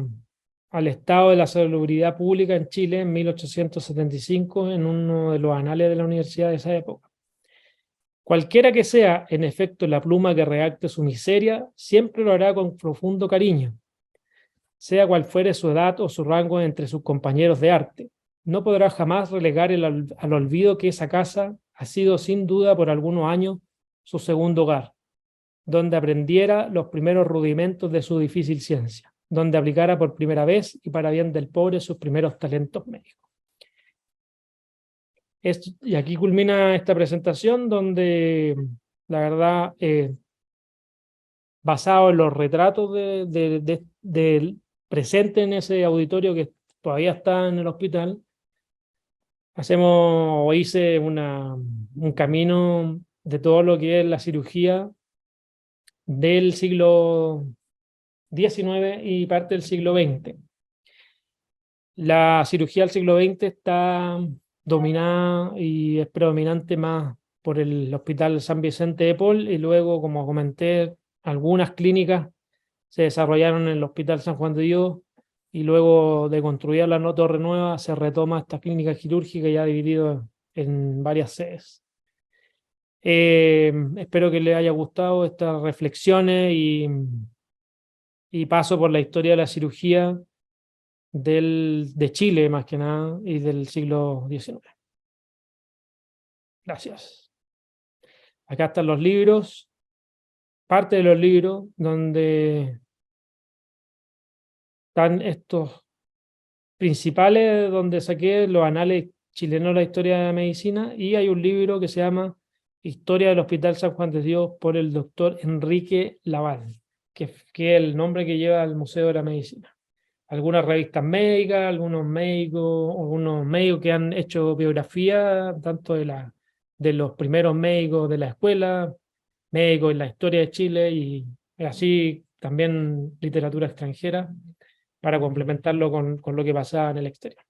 al estado de la salubridad pública en Chile en 1875 en uno de los anales de la universidad de esa época. Cualquiera que sea, en efecto, la pluma que redacte su miseria, siempre lo hará con profundo cariño, sea cual fuere su edad o su rango entre sus compañeros de arte. No podrá jamás relegar al olvido que esa casa ha sido sin duda por algunos años su segundo hogar, donde aprendiera los primeros rudimentos de su difícil ciencia, donde aplicara por primera vez y para bien del pobre sus primeros talentos médicos. Y aquí culmina esta presentación donde, la verdad, basado en los retratos del presente en ese auditorio que todavía está en el hospital, hice un camino de todo lo que es la cirugía del siglo XIX y parte del siglo XX. La cirugía del siglo XX está dominada y es predominante más por el Hospital San Vicente de Paul, y luego, como comenté, algunas clínicas se desarrollaron en el Hospital San Juan de Dios, y luego de construir la Torre Nueva se retoma esta clínica quirúrgica ya dividida en varias sedes. Espero que les haya gustado estas reflexiones y paso por la historia de la cirugía de Chile, más que nada, y del siglo XIX. Gracias. Acá están los libros, parte de los libros, donde están estos principales, donde saqué los anales chilenos de la historia de la medicina, y hay un libro que se llama Historia del Hospital San Juan de Dios por el doctor Enrique Laval, que es el nombre que lleva el Museo de la Medicina. Algunas revistas médicas, algunos médicos que han hecho biografía, tanto de los primeros médicos de la escuela, médicos en la historia de Chile, y así también literatura extranjera para complementarlo con lo que pasaba en el exterior.